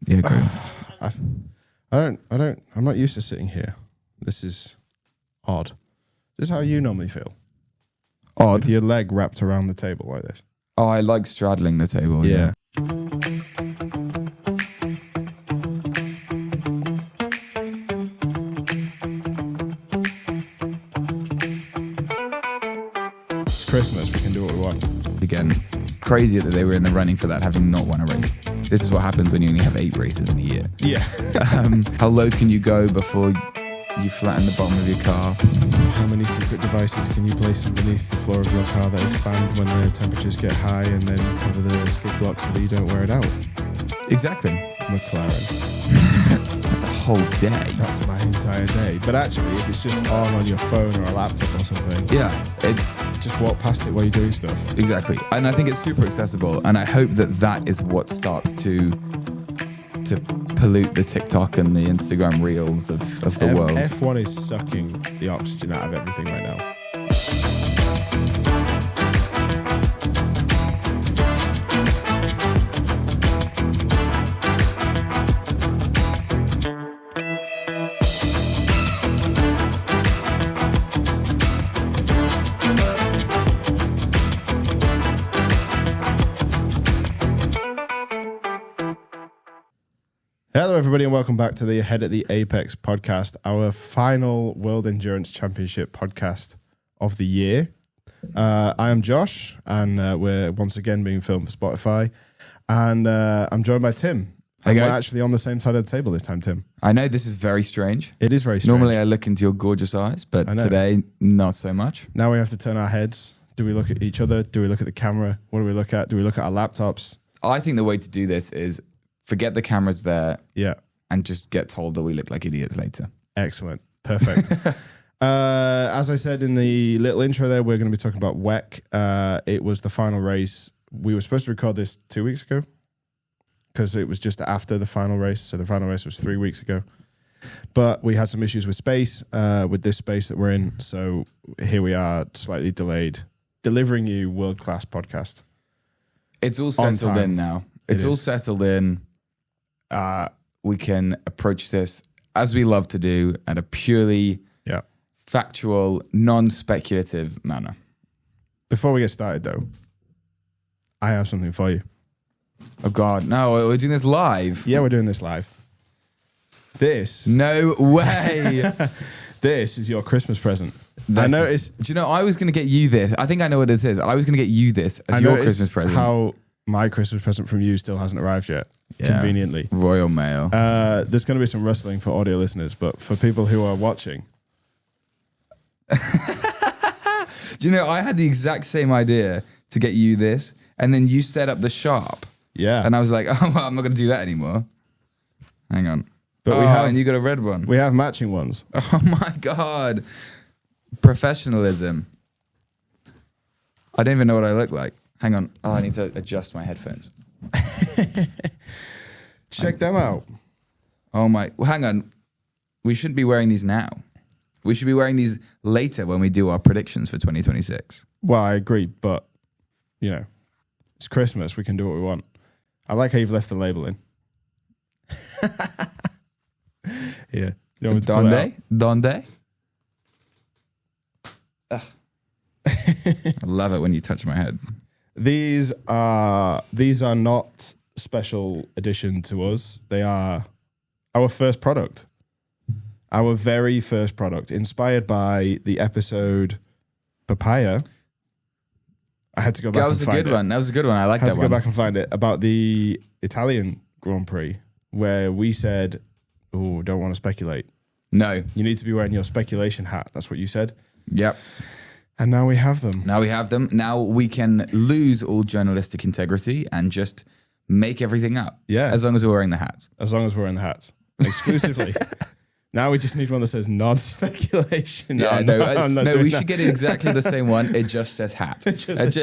Yeah, great. I'm not used to sitting here. This is odd. This is how you normally feel. Odd. With your leg wrapped around the table like this. Oh, I like straddling the table. Yeah. It's Christmas. We can do what we want. Again, crazy that they were in the running for that, having not won a race. This is what happens when you only have 8 races in a year. Yeah. How low can you go before you flatten the bottom of your car? How many secret devices can you place underneath the floor of your car that expand when the temperatures get high and then cover the skid block so that you don't wear it out? Exactly. McLaren. That's a whole day. That's my entire day. But actually, if it's just on your phone or a laptop or something, Yeah, it's just walk past it while you're doing stuff. exactly. And I think it's super accessible. And I hope that that is what starts to pollute the TikTok and the Instagram reels of the world. F1 is sucking the oxygen out of everything right now. Hello, everybody, and welcome back to the Ahead at the Apex podcast, our final World Endurance Championship podcast of the year. I am Josh, and we're once again being filmed for Spotify, and I'm joined by Tim. Hey, guys. We're actually on the same side of the table this time, Tim. I know this is very strange. It is very strange. Normally I look into your gorgeous eyes, but today, not so much. Now we have to turn our heads. Do we look at each other? Do we look at the camera? What do we look at? Do we look at our laptops? I think the way to do this is forget the cameras there Yeah. and just get told that we look like idiots later. Excellent. Perfect. As I said in the little intro there, we're going to be talking about WEC. It was the final race. We were supposed to record this 2 weeks ago because it was just after the final race. So the final race was 3 weeks ago. But we had some issues with space, with this space that we're in. So here we are, slightly delayed, delivering you world-class podcast. It's all settled in now. It's all settled in. We can approach this as we love to do at a purely factual, non-speculative manner. Before we get started, though, I have something for you. Oh, God. No, we're doing this live. Yeah, we're doing this live. This. No way. This is your Christmas present. Do you know, I was going to get you this. I think I know what it is. I was going to get you this as your Christmas present. How my Christmas present from you still hasn't arrived yet. Yeah. Conveniently. Royal Mail. There's going to be some rustling for audio listeners, but for people who are watching. Do you know, I had the exact same idea to get you this, and then you set up the shop. Yeah. And I was like, oh, well, I'm not going to do that anymore. Hang on. But and you got a red one. We have matching ones. Oh my God. Professionalism. I don't even know what I look like. Hang on. Oh, I need to adjust my headphones. Check them out. Oh my. Well, hang on. We shouldn't be wearing these now. We should be wearing these later when we do our predictions for 2026. Well, I agree, but, you know, it's Christmas. We can do what we want. I like how you've left the label in. Yeah. You want me to pull it out? Donde? I love it when you touch my head. These are not special edition to us. They are our first product. Our very first product, inspired by the episode Papaya. I had to go back and find it. That was a good one. That was a good one. I like that one. I had to go back and find it about the Italian Grand Prix where we said, oh, don't want to speculate. No. You need to be wearing your speculation hat. That's what you said. Yep. And now we have them. Now we can lose all journalistic integrity and just make everything up. Yeah. As long as we're wearing the hats. As long as we're wearing the hats. Exclusively. Now we just need one that says non-speculation. Yeah, no, we should get exactly the same one. It just says hat. It just says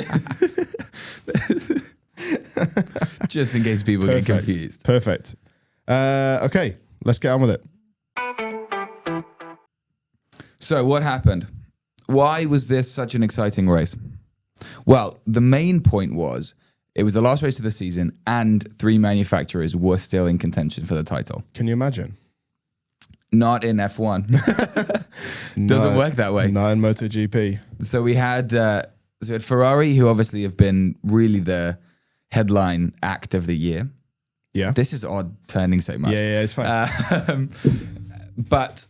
hat. Just in case people get confused. Perfect. Okay, let's get on with it. So what happened? Why was this such an exciting race? Well, the main point was It was the last race of the season, and 3 manufacturers were still in contention for the title. Can you imagine? Not in F1. Doesn't work that way. Not in MotoGP. So we had Ferrari, who obviously have been really the headline act of the year. Yeah. This is odd turning so much. Yeah, it's fine. But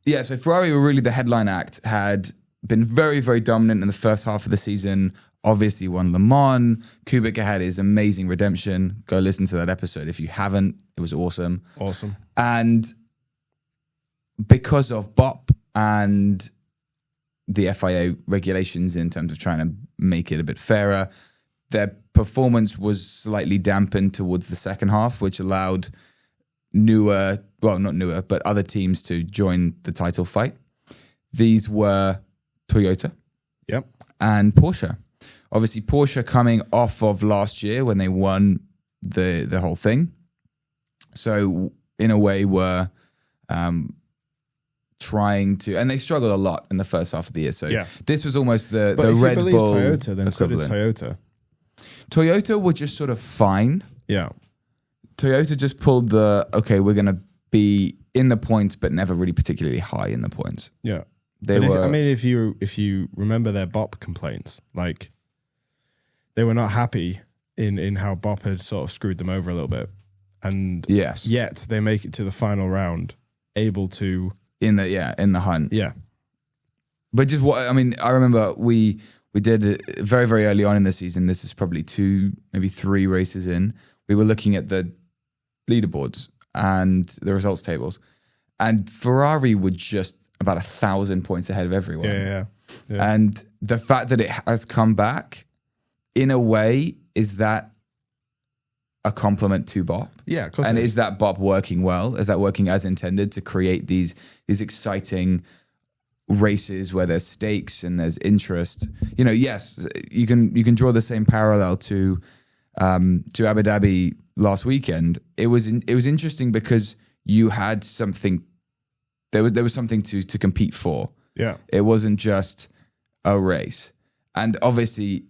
yeah, so Ferrari were really the headline act, had been very, very dominant in the first half of the season. Obviously won Le Mans. Kubica had his amazing redemption. Go listen to that episode if you haven't. It was awesome. Awesome. And because of BOP and the FIA regulations in terms of trying to make it a bit fairer, their performance was slightly dampened towards the second half, which allowed other teams to join the title fight. These were Toyota and Porsche. Obviously, Porsche coming off of last year when they won the whole thing. So in a way were trying to, and they struggled a lot in the first half of the year. So this was almost the Red Bull Toyota, then equivalent. So did Toyota. Toyota were just sort of fine. Yeah. Toyota just pulled we're going to be in the points, but never really particularly high in the points. Yeah. If If you remember their BOP complaints, like they were not happy in how BOP had sort of screwed them over a little bit. And yet they make it to the final round, able to in the hunt. Yeah. But just I remember we did very, very early on in the season. This is probably 2, maybe 3 races in. We were looking at the leaderboards and the results tables, and Ferrari were just about 1,000 points ahead of everyone. Yeah. And the fact that it has come back, in a way, is that a compliment to BOP? Yeah, of course. And is that BOP working well? Is that working as intended to create these exciting races where there's stakes and there's interest? Yes, you can draw the same parallel to Abu Dhabi last weekend. It was interesting because you had something. There was something to compete for. Yeah, it wasn't just a race. And obviously,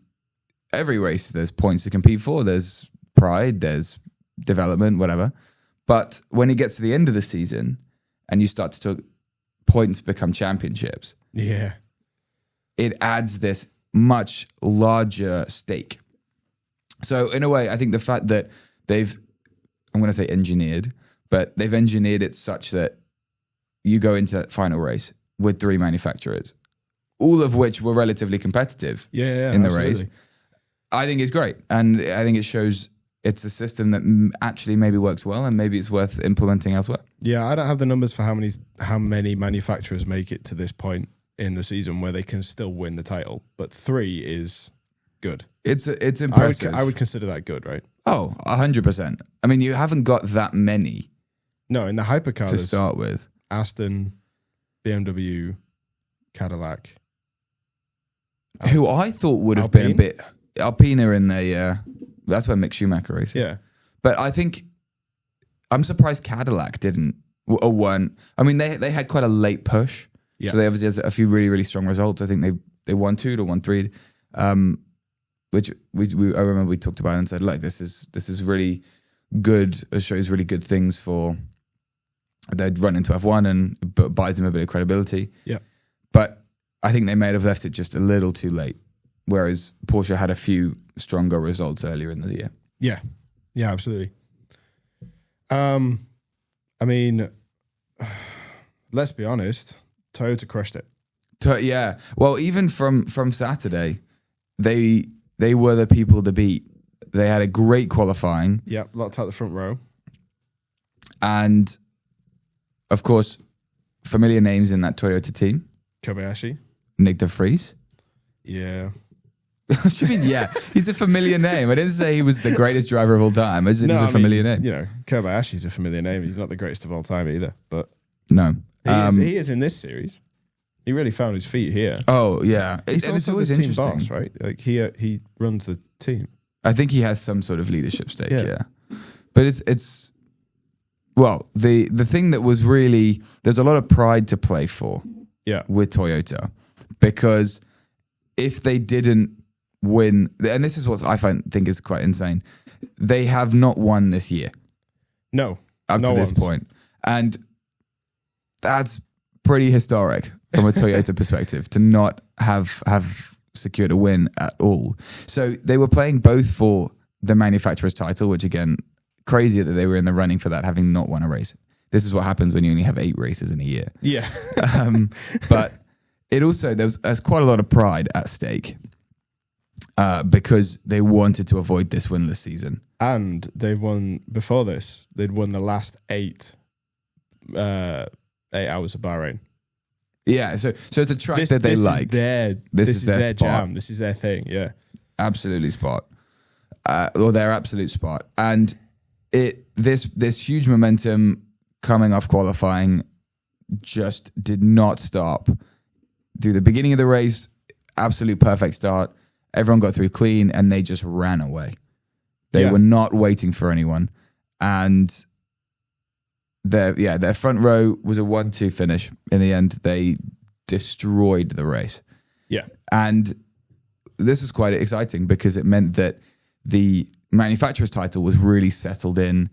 every race there's points to compete for. There's pride, there's development, whatever. But when it gets to the end of the season and you start to talk, points become championships. Yeah, it adds this much larger stake. So in a way, I think the fact that they've engineered it such that you go into that final race with 3 manufacturers, all of which were relatively competitive in the absolutely. race. I think it's great. And I think it shows it's a system that actually maybe works well and maybe it's worth implementing elsewhere. Yeah, I don't have the numbers for how many manufacturers make it to this point in the season where they can still win the title, but 3 is good. It's impressive. I would consider that good, right? Oh, 100%. I mean, you haven't got that many. No, in the hypercar to start with. Aston, BMW, Cadillac. Who I thought would have been a bit... Alpine are in the... that's where Mick Schumacher races. Yeah. But I think... I'm surprised Cadillac didn't... Or weren't... I mean, they had quite a late push. Yeah. So they obviously had a few really, really strong results. I think they won 2 or won 3. Which I remember we talked about and said, like, this is really good. It shows really good things for... They'd run into F1 and buys them a bit of credibility. Yeah. But I think they may have left it just a little too late. Whereas Porsche had a few stronger results earlier in the year. Yeah. Yeah, absolutely. I mean, let's be honest. Toyota crushed it. Yeah. Well, even from Saturday, they were the people to beat. They had a great qualifying. Yeah, locked out the front row. And... of course, familiar names in that Toyota team. Kobayashi. Nick de Vries. Yeah. What do you mean, yeah? He's a familiar name. I didn't say he was the greatest driver of all time. He's a familiar name. You know, Kobayashi's a familiar name. He's not the greatest of all time either. But no. He is in this series. He really found his feet here. Oh, yeah. He's also the team boss, right? Like he runs the team. I think he has some sort of leadership stake, yeah. But it's well, the thing that was really, there's a lot of pride to play for with Toyota, because if they didn't win, and this is what I think is quite insane. They have not won this year. No. Up to this point. And that's pretty historic from a Toyota perspective to not have secured a win at all. So they were playing both for the manufacturer's title, which again, crazy that they were in the running for that, having not won a race. This is what happens when you only have 8 races in a year. Yeah. But it also, there's quite a lot of pride at stake because they wanted to avoid this winless season. And they've won, before this, they'd won the last 8 hours of Bahrain. Yeah, so it's a track that they like. This is their spot. jam. This is their thing, yeah. Absolutely spot. Or their absolute spot. And this huge momentum coming off qualifying just did not stop. Through the beginning of the race, absolute perfect start. Everyone got through clean and they just ran away. They were not waiting for anyone. And their front row was a 1-2 finish. In the end, they destroyed the race. Yeah. And this was quite exciting because it meant that the manufacturer's title was really settled in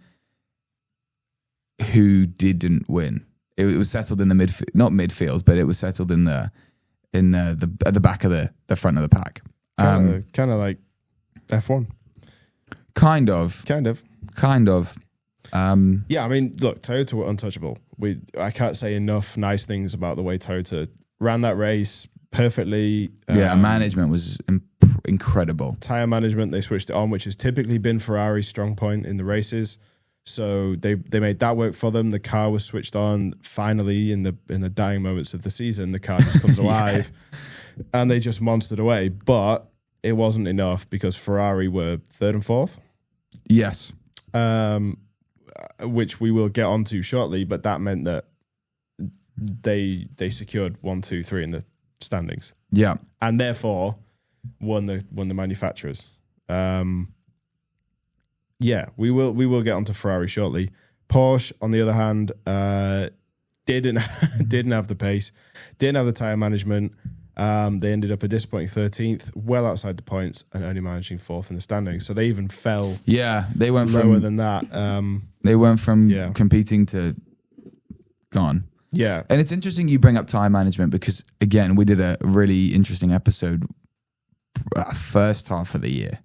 who didn't win. It was settled in the not midfield, but it was settled in the at the back of the front of the pack. Kind of like F1. Kind of. Yeah, I mean, look, Toyota were untouchable. I can't say enough nice things about the way Toyota ran that race perfectly. Management was incredible. Tire management, they switched it on, which has typically been Ferrari's strong point in the races. So they made that work for them. The car was switched on. Finally, in the dying moments of the season, the car just comes alive, and they just monstered away. But it wasn't enough because Ferrari were 3rd and 4th. Yes. Which we will get onto shortly, but that meant that they secured 1, 2, 3 in the standings. Yeah, and therefore won the manufacturers. We will get onto Ferrari shortly. Porsche, on the other hand, didn't have the pace, didn't have the tire management. They ended up a disappointing 13th, well outside the points, and only managing 4th in the standings. So they even fell. Yeah, they went lower than that. They went from competing to gone. Yeah, and it's interesting you bring up tire management because again, we did a really interesting episode first half of the year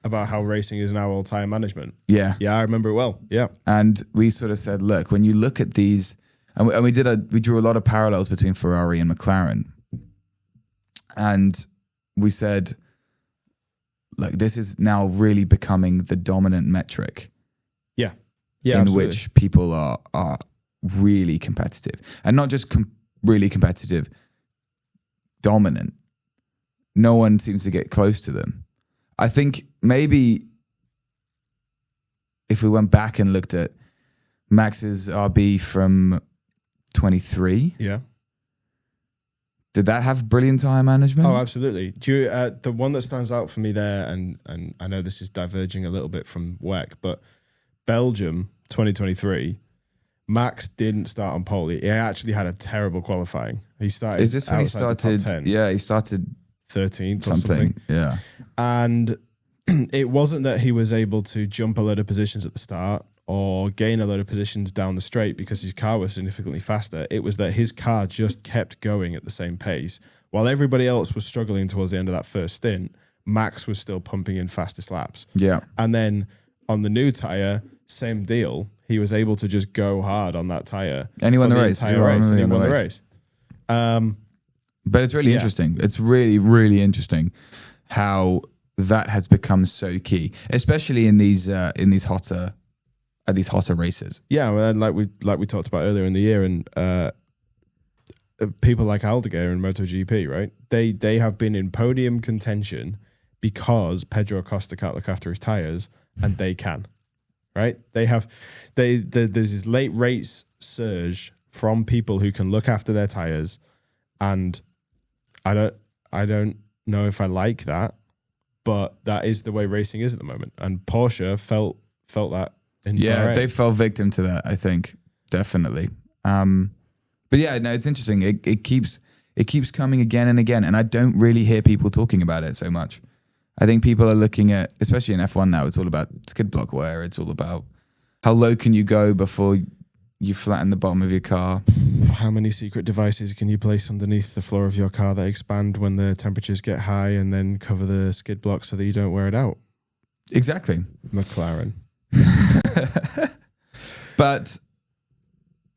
about how racing is now all tire management. Yeah, I remember it well. Yeah, and we sort of said, look, when you look at these, and we drew a lot of parallels between Ferrari and McLaren. And we said, look, this is now really becoming the dominant metric. Yeah, in absolutely. which people are really competitive. And not just really competitive, dominant. No one seems to get close to them. I think maybe if we went back and looked at Max's RB from 23... Yeah. Did that have brilliant tire management? Oh, absolutely. The one that stands out for me there, and I know this is diverging a little bit from WEC, but Belgium 2023, Max didn't start on pole. He actually had a terrible qualifying. He started. Is this when he started? 10, yeah, he started 13th or something. Yeah, and it wasn't that he was able to jump a load of positions at the start or gain a load of positions down the straight because his car was significantly faster. It was that his car just kept going at the same pace. While everybody else was struggling towards the end of that first stint, Max was still pumping in fastest laps. Yeah. And then on the new tyre, same deal. He was able to just go hard on that tyre. And he won the race. And he won the race. But it's really interesting. It's really, really interesting how that has become so key, especially in these hotter races. Yeah, well, like we talked about earlier in the year, and people like Aldeguer in MotoGP, right? They have been in podium contention because Pedro Acosta can't look after his tires, and they can, right? There's this late race surge from people who can look after their tires, and I don't know if I like that, but that is the way racing is at the moment, and Porsche felt that. Yeah, they fell victim to that, I think, definitely. But yeah, no, it's interesting. It keeps coming again and again, and I don't really hear people talking about it so much. I think people are looking at, especially in F1 now, it's all about skid block wear. It's all about how low can you go before you flatten the bottom of your car. How many secret devices can you place underneath the floor of your car that expand when the temperatures get high and then cover the skid block so that you don't wear it out? Exactly. McLaren. But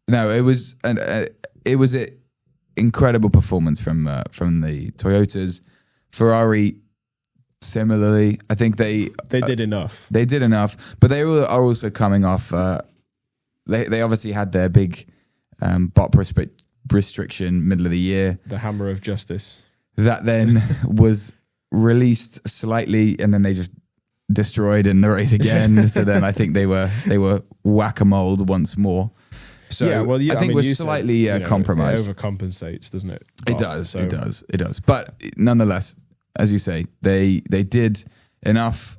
no, it was an incredible performance from the Toyotas. Ferrari, similarly, I think they did enough. They did enough, but they are also coming off. They obviously had their big bot restriction middle of the year. The hammer of justice. That then was released slightly, and then they just destroyed in the race again. So then I think they were whack-a-mole once more. So yeah, well, I think we're slightly compromised. It overcompensates, doesn't it? It does. But nonetheless, as you say, they did enough,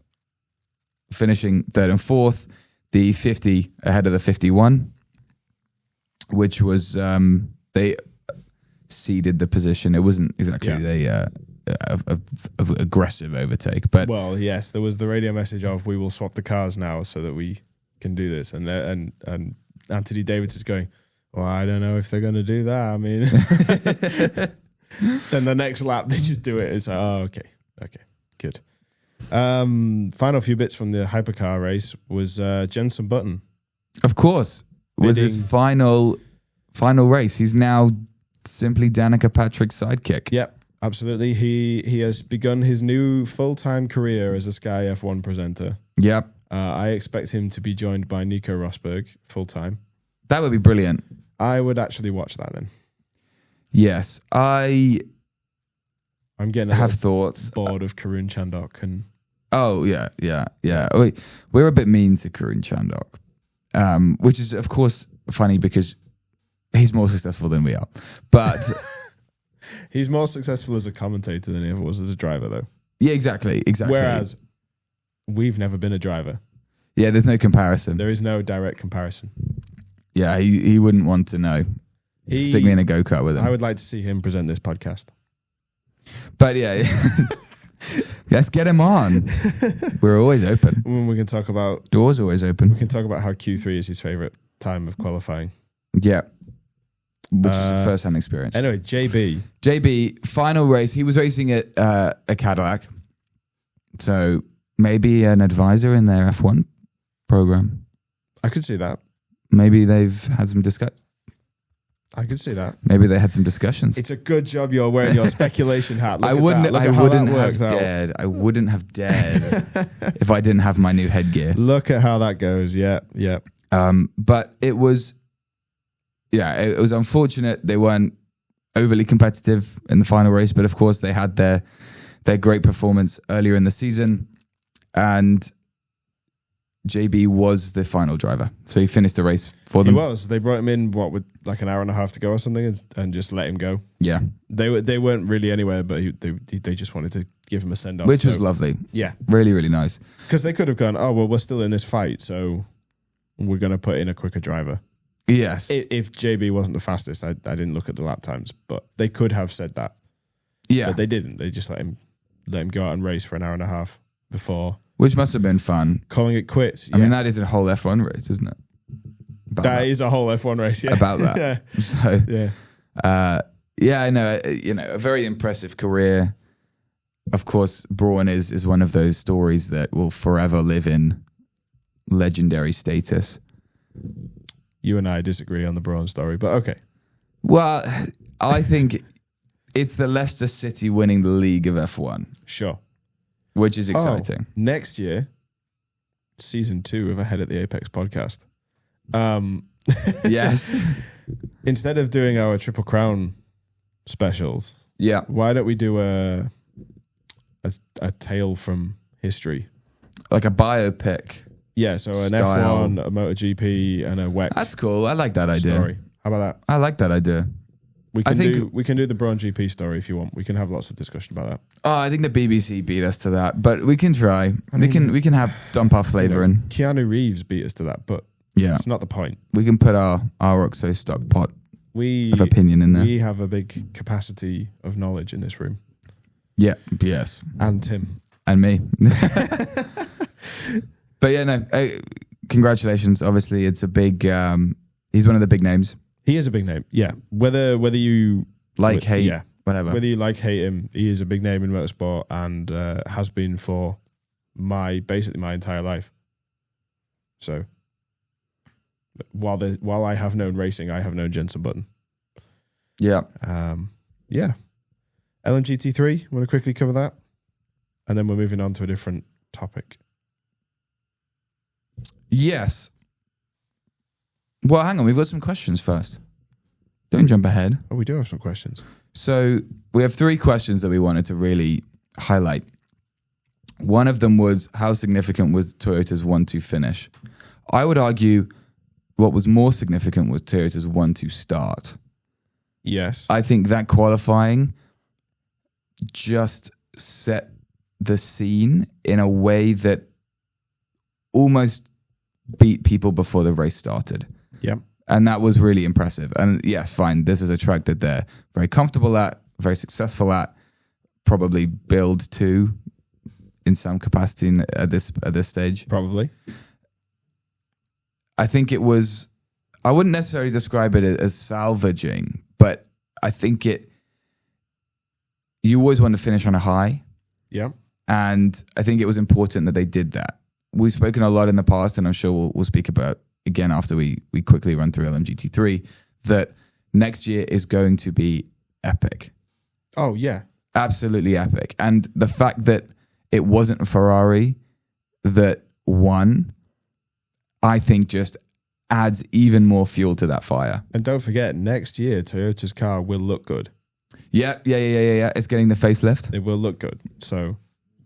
finishing third and fourth, the 50 ahead of the 51, which was they ceded the position. It wasn't exactly a aggressive overtake, but well, yes, there was the radio message of "We will swap the cars now so that we can do this," and Anthony Davis is going, "Well, I don't know if they're going to do that. I mean," then the next lap they just do it. It's like, oh, okay, good. Final few bits from the Hypercar race was Jenson Button. Of course, was his final race. He's now simply Danica Patrick's sidekick. Yep. Absolutely. He has begun his new full-time career as a Sky F1 presenter. Yep. I expect him to be joined by Nico Rosberg full-time. That would be brilliant. I would actually watch that then. Yes. I'm getting thoughts. Bored of Karun Chandhok and... Oh, yeah. We're a bit mean to Karun Chandhok, which is, of course, funny because he's more successful than we are. But... He's more successful as a commentator than he ever was as a driver, though. Yeah, exactly. Whereas we've never been a driver. Yeah, there's no comparison. There is no direct comparison. Yeah, he wouldn't want to know. Stick me in a go-kart with him. I would like to see him present this podcast. But yeah, let's get him on. We're always open. When we can talk about... Doors always open. We can talk about how Q3 is his favourite time of qualifying. Yeah. Which is a first-hand experience. Anyway, JB, final race. He was racing at a Cadillac. So maybe an advisor in their F1 program. I could see that. Maybe they've had some discussion. I could see that. Maybe they had some discussions. It's a good job you're wearing your speculation hat. I wouldn't have dared if I didn't have my new headgear. Look at how that goes. Yeah. But it was... Yeah, it was unfortunate they weren't overly competitive in the final race, but of course they had their great performance earlier in the season, and JB was the final driver, so he finished the race for them. He was. They brought him in with like an hour and a half to go or something, and just let him go. Yeah, they weren't really anywhere, but they just wanted to give him a send off, which was lovely. Yeah, really, really nice. Because they could have gone, oh well, we're still in this fight, so we're going to put in a quicker driver. Yes. If JB wasn't the fastest, I didn't look at the lap times, but they could have said that. Yeah. But they didn't. They just let him go out and race for an hour and a half before. Which must have been fun. Calling it quits. I mean, that is a whole F1 race, isn't it? That is a whole F1 race, yeah. About that. Yeah. So, I know, a very impressive career. Of course, Brawn is one of those stories that will forever live in legendary status. You and I disagree on the Brawn story, but okay. Well, I think it's the Leicester City winning the league of F1. Sure. Which is exciting. Next year, season 2 of Ahead at the Apex podcast. Yes. Instead of doing our Triple Crown specials, why don't we do a tale from history? Like a biopic. Yeah, so an F1, a MotoGP, and a WEC. That's cool. I like that idea. Story. How about that? I like that idea. We can do the Brawn GP story if you want. We can have lots of discussion about that. Oh, I think the BBC beat us to that, but we can try. We can have dump our flavour in. Keanu Reeves beat us to that, but it's not the point. We can put our Oxo stock pot of opinion in there. We have a big capacity of knowledge in this room. Yeah. Yes. And Tim. And me. But yeah, no, congratulations. Obviously, it's a big, he's one of the big names. He is a big name, yeah. Whether you hate, whatever. Whether you hate him, he is a big name in motorsport and has been for basically my entire life. So while I have known racing, I have known Jenson Button. Yeah. Yeah. LMGT3, want to quickly cover that? And then we're moving on to a different topic. Yes. Well, hang on. We've got some questions first. Don't jump ahead. Oh, we do have some questions. So we have 3 questions that we wanted to really highlight. One of them was, how significant was Toyota's 1-2 finish? I would argue what was more significant was Toyota's 1-2 start. Yes. I think that qualifying just set the scene in a way that almost beat people before the race started. Yeah. And that was really impressive. And yes, fine, this is a track that they're very comfortable at, very successful at, probably build to in some capacity at this stage. Probably. I think it was, I wouldn't necessarily describe it as salvaging, but I think you always want to finish on a high. Yeah. And I think it was important that they did that. We've spoken a lot in the past, and I'm sure we'll speak about again after we quickly run through LMGT3, that next year is going to be epic. Oh, yeah. Absolutely epic. And the fact that it wasn't Ferrari that won, I think just adds even more fuel to that fire. And don't forget, next year, Toyota's car will look good. Yeah. It's getting the facelift. It will look good. So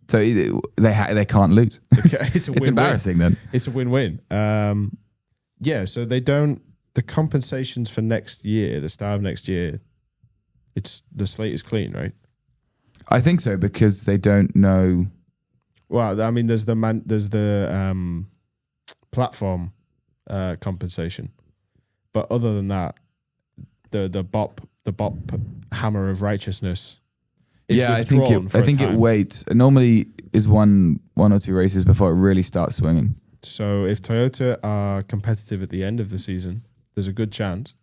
they can't lose. It's a win-win. It's embarrassing then. It's a win-win. Yeah, so the compensations for next year, the start of next year, the slate is clean, right? I think so, because they don't know. Well, I mean, there's the platform compensation, but other than that, the bop hammer of righteousness. I think it waits. It normally is one or 2 races before it really starts swinging. So if Toyota are competitive at the end of the season, there's a good chance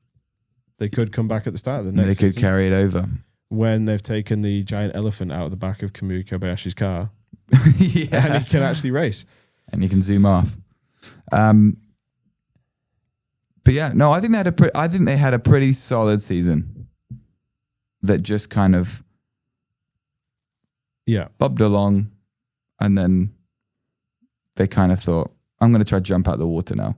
they could come back at the start of the next season. They could carry it over. When they've taken the giant elephant out of the back of Kamui Kobayashi's car. Yeah. And he can actually race. And you can zoom off. But yeah, no, I think they had a pretty solid season that just kind of bobbed along, and then they kind of thought, I'm going to try to jump out the water now.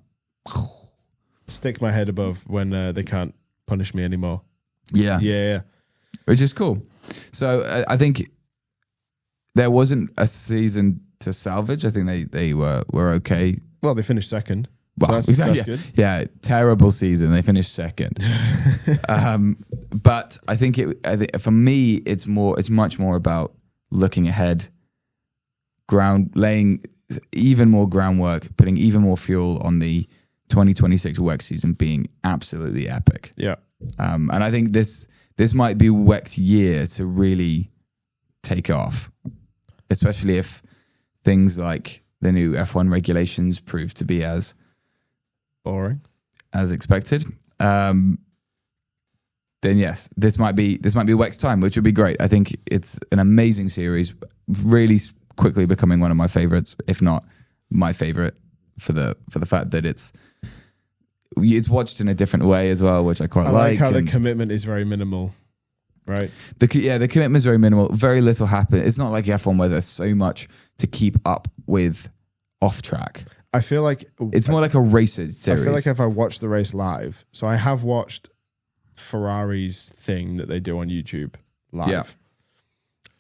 Stick my head above when they can't punish me anymore. Yeah. Which is cool. So I think there wasn't a season to salvage. I think they were okay. Well, they finished second. Well, so that's good. Yeah, terrible season. They finished second. But I think for me, it's much more about looking ahead, laying even more groundwork, putting even more fuel on the 2026 WEC season being absolutely epic. Yeah. And I think this might be WEC's year to really take off, especially if things like the new F1 regulations prove to be as boring as expected. Then yes, this might be WEC's time, which would be great. I think it's an amazing series, really quickly becoming one of my favorites, if not my favorite, for the fact that it's watched in a different way as well, which I quite like. I like how the commitment is very minimal, right? The commitment is very minimal. Very little happens. It's not like F1 where there's so much to keep up with off track. I feel like it's more like a racer series. I feel like if I watch the race live, so I have watched Ferrari's thing that they do on YouTube live. Yeah.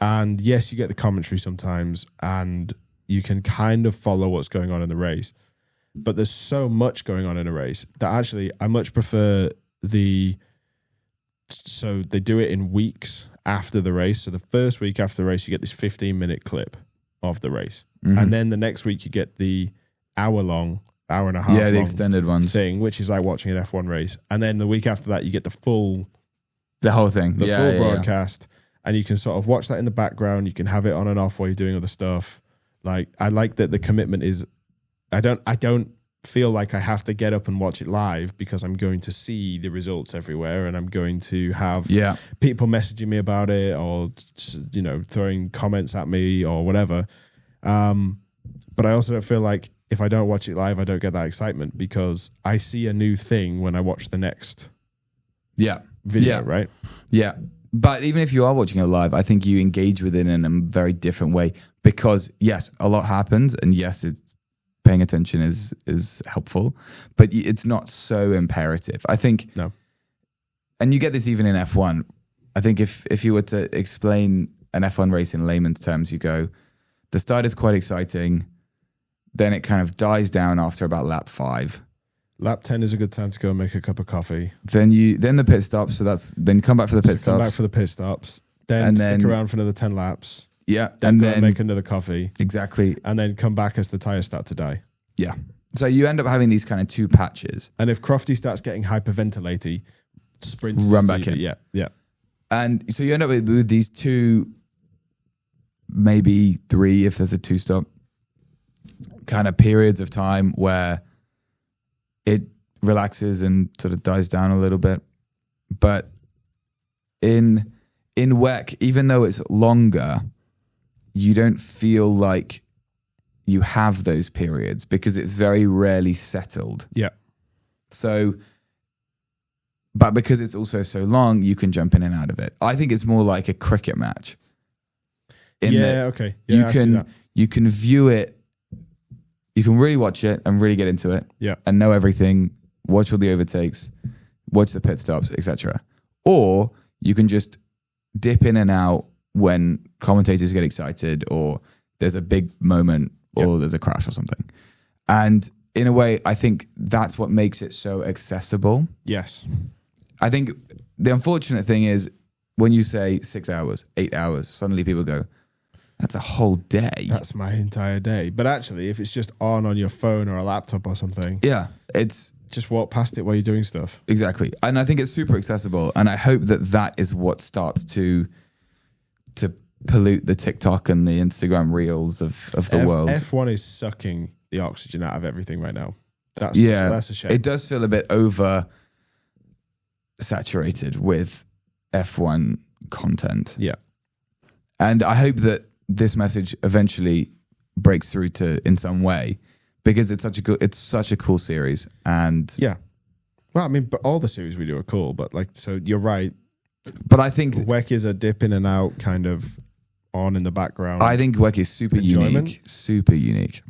And yes, you get the commentary sometimes and you can kind of follow what's going on in the race. But there's so much going on in a race that actually I much prefer so they do it in weeks after the race. So the first week after the race, you get this 15-minute clip of the race. Mm-hmm. And then the next week you get the hour and a half long the extended ones thing, which is like watching an F1 race. And then the week after that, you get the whole thing, full broadcast. and you can sort of watch that in the background. You can have it on and off while you're doing other stuff. Like, I like that the commitment is, I don't feel like I have to get up and watch it live because I'm going to see the results everywhere, and I'm going to have people messaging me about it, or you know, throwing comments at me or whatever. But I also don't feel like if I don't watch it live, I don't get that excitement because I see a new thing when I watch the next video, right? Yeah. But even if you are watching it live, I think you engage with it in a very different way because, yes, a lot happens, and yes, it's paying attention is helpful, but it's not so imperative. I think, no. And you get this even in F1. I think if you were to explain an F1 race in layman's terms, you go, the start is quite exciting, then it kind of dies down after about lap 5. Lap 10 is a good time to go and make a cup of coffee. Then the pit stops, then come back for the pit stops. Come back for the pit stops, then stick around for another 10 laps. Yeah. Then go and make another coffee. Exactly. And then come back as the tyres start to die. Yeah. So you end up having these kind of 2 patches. And if Crofty starts getting hyperventilating, sprint. Run back in. Yeah. And so you end up with these 2, maybe 3 if there's a 2-stop, kind of periods of time where it relaxes and sort of dies down a little bit. But in WEC, even though it's longer, you don't feel like you have those periods because it's very rarely settled. Yeah. So, but because it's also so long, you can jump in and out of it. I think it's more like a cricket match. Okay. Yeah, you can view it. You can really watch it and really get into it. Yeah. And know everything. Watch all the overtakes. Watch the pit stops, etc. Or you can just dip in and out when commentators get excited, or there's a big moment, or there's a crash or something. And in a way, I think that's what makes it so accessible. Yes. I think the unfortunate thing is when you say 6 hours, 8 hours, suddenly people go, that's a whole day. That's my entire day. But actually, if it's just on your phone or a laptop or something, it's just walk past it while you're doing stuff. Exactly. And I think it's super accessible. And I hope that is what starts to pollute the TikTok and the Instagram reels of the world. F1 is sucking the oxygen out of everything right now. That's a shame. It does feel a bit over saturated with F1 content. Yeah. And I hope that this message eventually breaks through in some way, because it's such a cool series. And well, I mean, but all the series we do are cool, but so you're right. But I think WEC is a dip in and out kind of on in the background. I think WEC is super unique.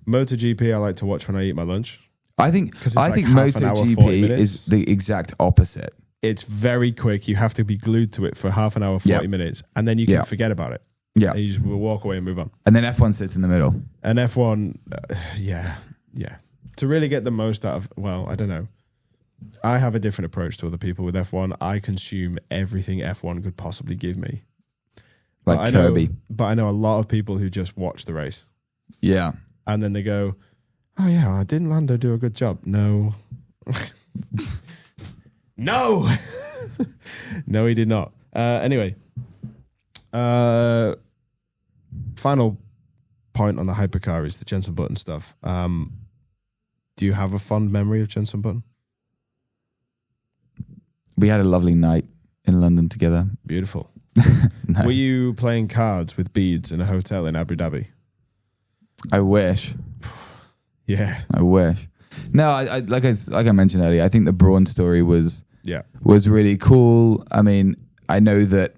MotoGP I like to watch when I eat my lunch. I think MotoGP is the exact opposite. It's very quick. You have to be glued to it for half an hour, 40 minutes, and then you can forget about it. Yeah. And you just walk away and move on. And then F1 sits in the middle. And F1, yeah. To really get the most out of, well, I don't know. I have a different approach to other people with F1. I consume everything F1 could possibly give me. Like Kirby. But I know a lot of people who just watch the race. Yeah. And then they go, oh yeah, didn't Lando do a good job? No. No! No, he did not. Anyway. Final point on the hypercar is the Jenson Button stuff. Do you have a fond memory of Jenson Button? We had a lovely night in London together. Beautiful. No. Were you playing cards with beads in a hotel in Abu Dhabi? I wish. Yeah. I wish. No, I like I mentioned earlier, I think the Braun story was really cool. I mean, I know that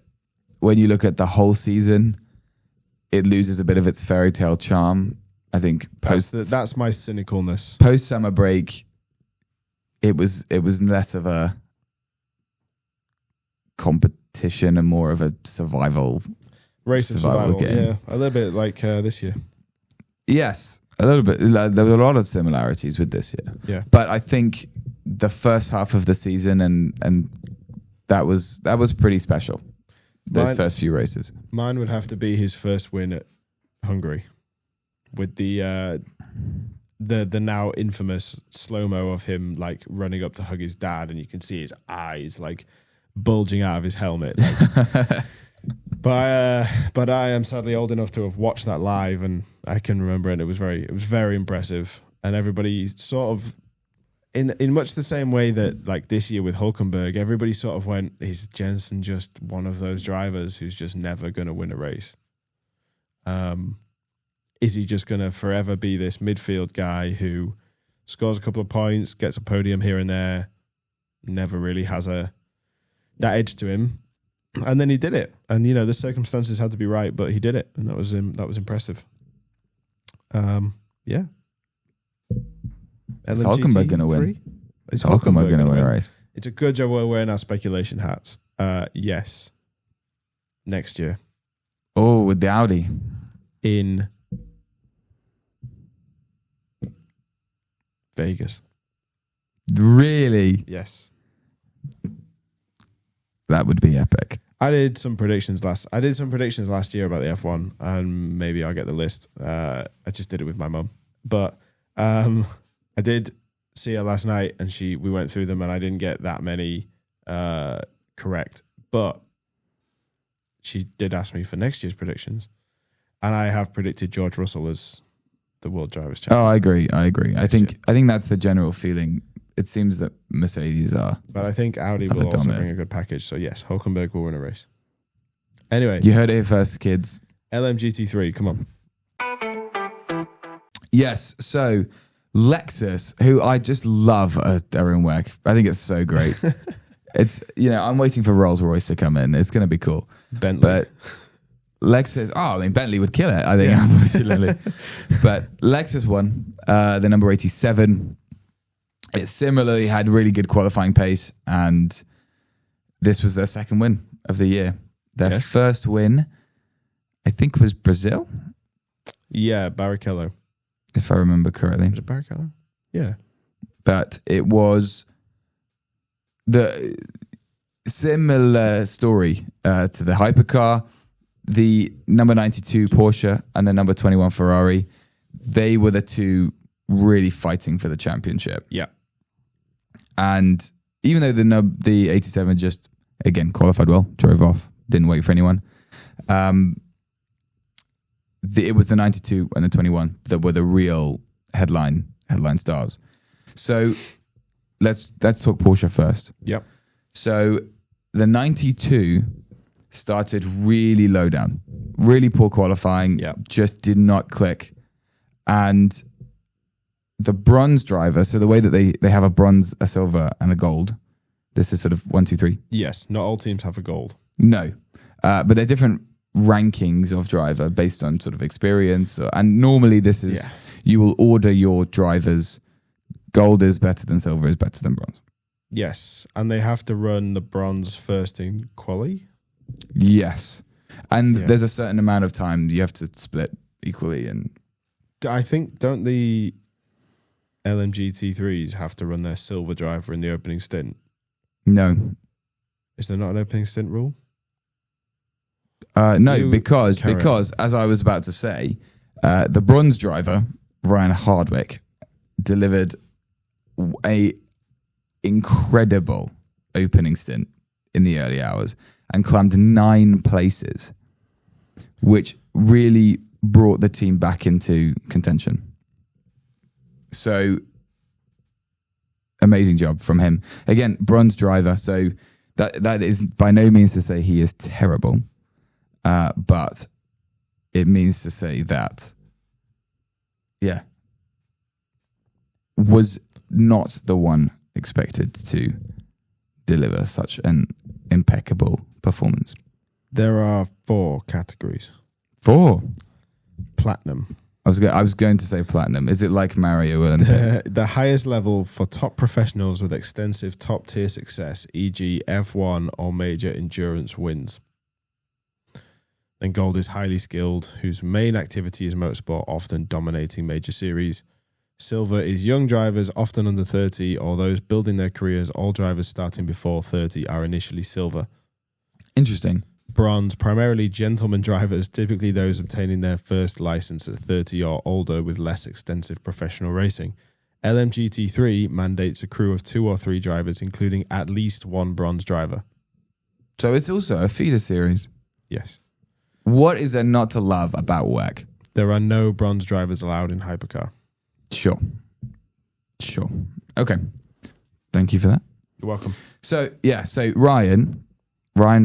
when you look at the whole season, it loses a bit of its fairy tale charm. I think that's my cynicalness. Post summer break, it was less of a competition and more of a survival survival game. Yeah, a little bit like this year. Yes, a little bit. There were a lot of similarities with this year. Yeah, but I think the first half of the season and that was pretty special. Those first few races. Mine would have to be his first win at Hungary, with the now infamous slow-mo of him like running up to hug his dad, and you can see his eyes like bulging out of his helmet. Like. But I am sadly old enough to have watched that live, and I can remember it. It was very impressive, and everybody sort of in much the same way that like this year with Hülkenberg, everybody sort of went, "Is Jensen just one of those drivers who's just never going to win a race? Is he just going to forever be this midfield guy who scores a couple of points, gets a podium here and there, never really has that edge to him?" And then he did it, and the circumstances had to be right, but he did it, and that was impressive. Yeah. Is Hülkenberg going to win? Is Hülkenberg going to win a race? It's a good job we're wearing our speculation hats. Yes. Next year. Oh, with the Audi. In Vegas. Really? Yes. That would be epic. I did some predictions last year about the F1, and maybe I'll get the list. I just did it with my mum. But I did see her last night, and we went through them, and I didn't get that many correct. But she did ask me for next year's predictions, and I have predicted George Russell as the World Drivers' Champion. Oh, I agree. I think that's the general feeling. It seems that Mercedes are. But I think Audi will also bring a good package. So yes, Hülkenberg will win a race. Anyway. You heard it here first, kids. LMGT3, come on. Yes, so Lexus, who I just love their own work. I think it's so great. It's, I'm waiting for Rolls-Royce to come in. It's going to be cool. Bentley. But Lexus, Bentley would kill it, I think, unfortunately. But Lexus won, the number 87. It similarly had really good qualifying pace, and this was their second win of the year. Their first win, I think, was Brazil. Yeah, Barrichello. If I remember correctly. Was it Barrichello? Yeah. But it was the similar story to the Hypercar, the number 92 Porsche and the number 21 Ferrari. They were the two really fighting for the championship. Yeah. And even though the 87 just, again, qualified well, drove off, didn't wait for anyone, it was the 92 and the 21 that were the real headline stars. So let's talk Porsche first. Yep. So the 92 started really low down, really poor qualifying, just did not click. And the bronze driver, so the way that they have a bronze, a silver, and a gold, this is sort of 1, 2, 3. Yes, not all teams have a gold. No, but they're different rankings of driver based on sort of experience. And normally this is, you will order your drivers, gold is better than silver, is better than bronze. Yes, and they have to run the bronze first in quali? Yes, and there's a certain amount of time you have to split equally. And I think, don't the LMGT3s have to run their silver driver in the opening stint? No. Is there not an opening stint rule? No, because as I was about to say, the bronze driver, Ryan Hardwick, delivered a incredible opening stint in the early hours and climbed 9 places, which really brought the team back into contention. So, amazing job from him. Again, bronze driver. So that is by no means to say he is terrible, but it means to say that, was not the one expected to deliver such an impeccable performance. There are 4 categories. 4? Platinum. I was going to say platinum. Is it like Mario Olympics? The highest level for top professionals with extensive top-tier success, e.g. F1 or major endurance wins. Then gold is highly skilled, whose main activity is motorsport, often dominating major series. Silver is young drivers, often under 30, or those building their careers. All drivers starting before 30 are initially silver. Interesting. Bronze, primarily gentleman drivers, typically those obtaining their first license at 30 or older with less extensive professional racing. LMGT3 mandates a crew of 2 or 3 drivers, including at least 1 bronze driver. So it's also a feeder series. Yes. What is there not to love about WEC? There are no bronze drivers allowed in Hypercar. Sure. Okay. Thank you for that. You're welcome. So Ryan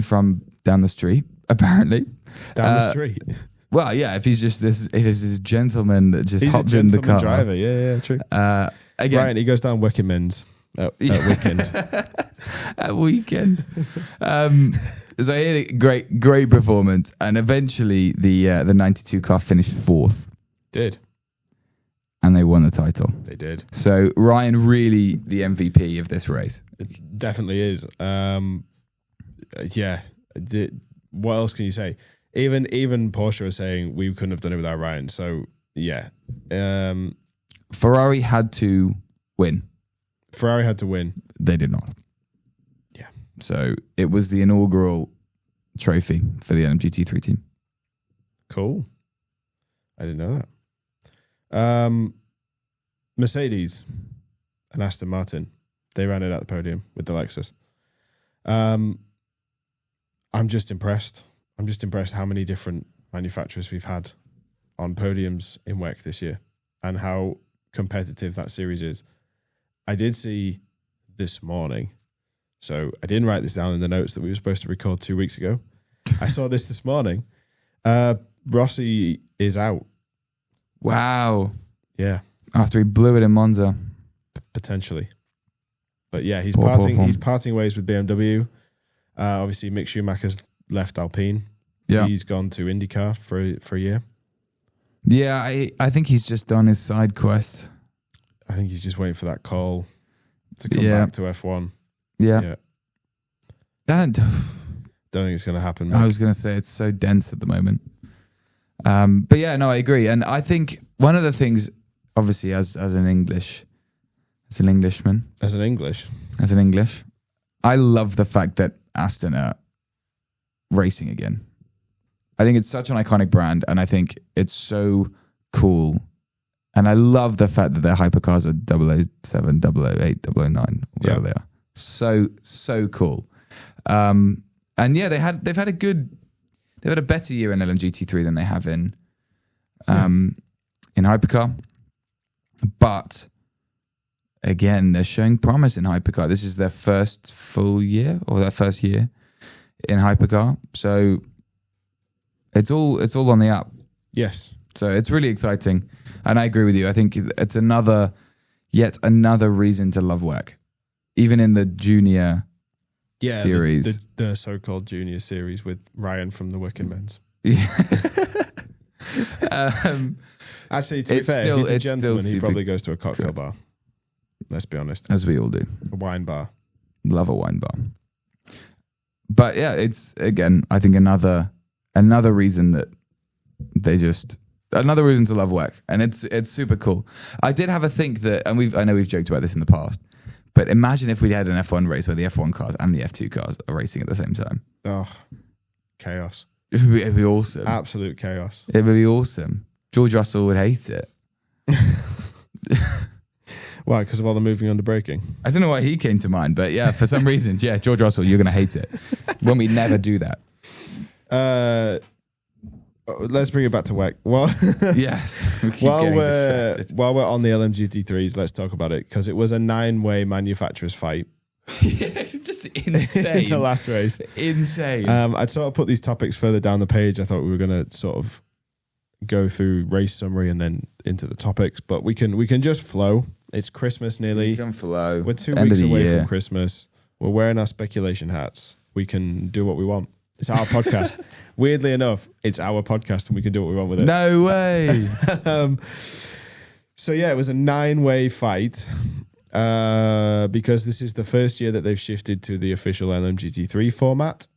from down the street, apparently. Down the street? Well, yeah, if he's this gentleman that just hopped in the car. He's a driver, yeah, true. Again, Ryan, he goes down Wickenman's at weekend. At weekend. So he had a great performance, and eventually the 92 car finished fourth. Did. And they won the title. They did. So Ryan really the MVP of this race. It definitely is. Yeah. What else can you say? Even Porsche are saying we couldn't have done it without Ryan. So yeah. Ferrari had to win. They did not. Yeah. So it was the inaugural trophy for the LMGT3 team. Cool. I didn't know that. Mercedes and Aston Martin, they ran it at the podium with the Lexus. I'm just impressed. How many different manufacturers we've had on podiums in WEC this year and how competitive that series is. I did see this morning, so I didn't write this down in the notes that we were supposed to record 2 weeks ago. I saw this morning. Rossi is out. Wow. Yeah. After he blew it in Monza. Potentially. But yeah, he's parting ways with BMW. Obviously, Mick Schumacher's left Alpine. Yeah. He's gone to IndyCar for a year. Yeah, I think he's just done his side quest. I think he's just waiting for that call to come back to F1. Yeah. Don't think it's going to happen, Mick. I was going to say it's so dense at the moment. But yeah, no, I agree. And I think one of the things, obviously, as an English, as an Englishman, as an English, I love the fact that Aston are racing again. I think it's such an iconic brand, and I think it's so cool. And I love the fact that their hypercars are 007, 008, 009, whatever they are. So cool. And yeah, they've had a better year in LMGT3 than they have in Hypercar. But again, they're showing promise in Hypercar. This is their first full year or their first year in Hypercar. So it's all on the up. Yes. So it's really exciting. And I agree with you. I think it's yet another reason to love WEC. Even in the junior series. The so-called junior series with Ryan from the Wickenmans. Actually, to be fair, he's a gentleman. He probably goes to a cocktail bar. Let's be honest. As we all do. A wine bar. Love a wine bar. But yeah, it's, again, I think another reason that another reason to love WEC. And it's super cool. I did have a think that, and I know we've joked about this in the past, but imagine if we had an F1 race where the F1 cars and the F2 cars are racing at the same time. Oh, chaos. It'd be awesome. Absolute chaos. It would be awesome. George Russell would hate it. Why? Because of all the moving under braking? I don't know why he came to mind, but yeah, for some reason, yeah, George Russell, you're going to hate it. When we never do that. Let's bring it back to WEC. Well, yes. While we're on the LMGT3s, let's talk about it because it was a 9-way manufacturers fight. Yeah, it's just insane. In the last race. Insane. I'd sort of put these topics further down the page. I thought we were going to sort of go through race summary and then into the topics, but we can just flow. It's Christmas nearly. We can flow. We're 2 weeks away from Christmas. We're wearing our speculation hats. We can do what we want. It's our podcast. Weirdly enough, it's our podcast and we can do what we want with it. No way. So yeah, it was a 9-way fight because this is the first year that they've shifted to the official LMGT3 format.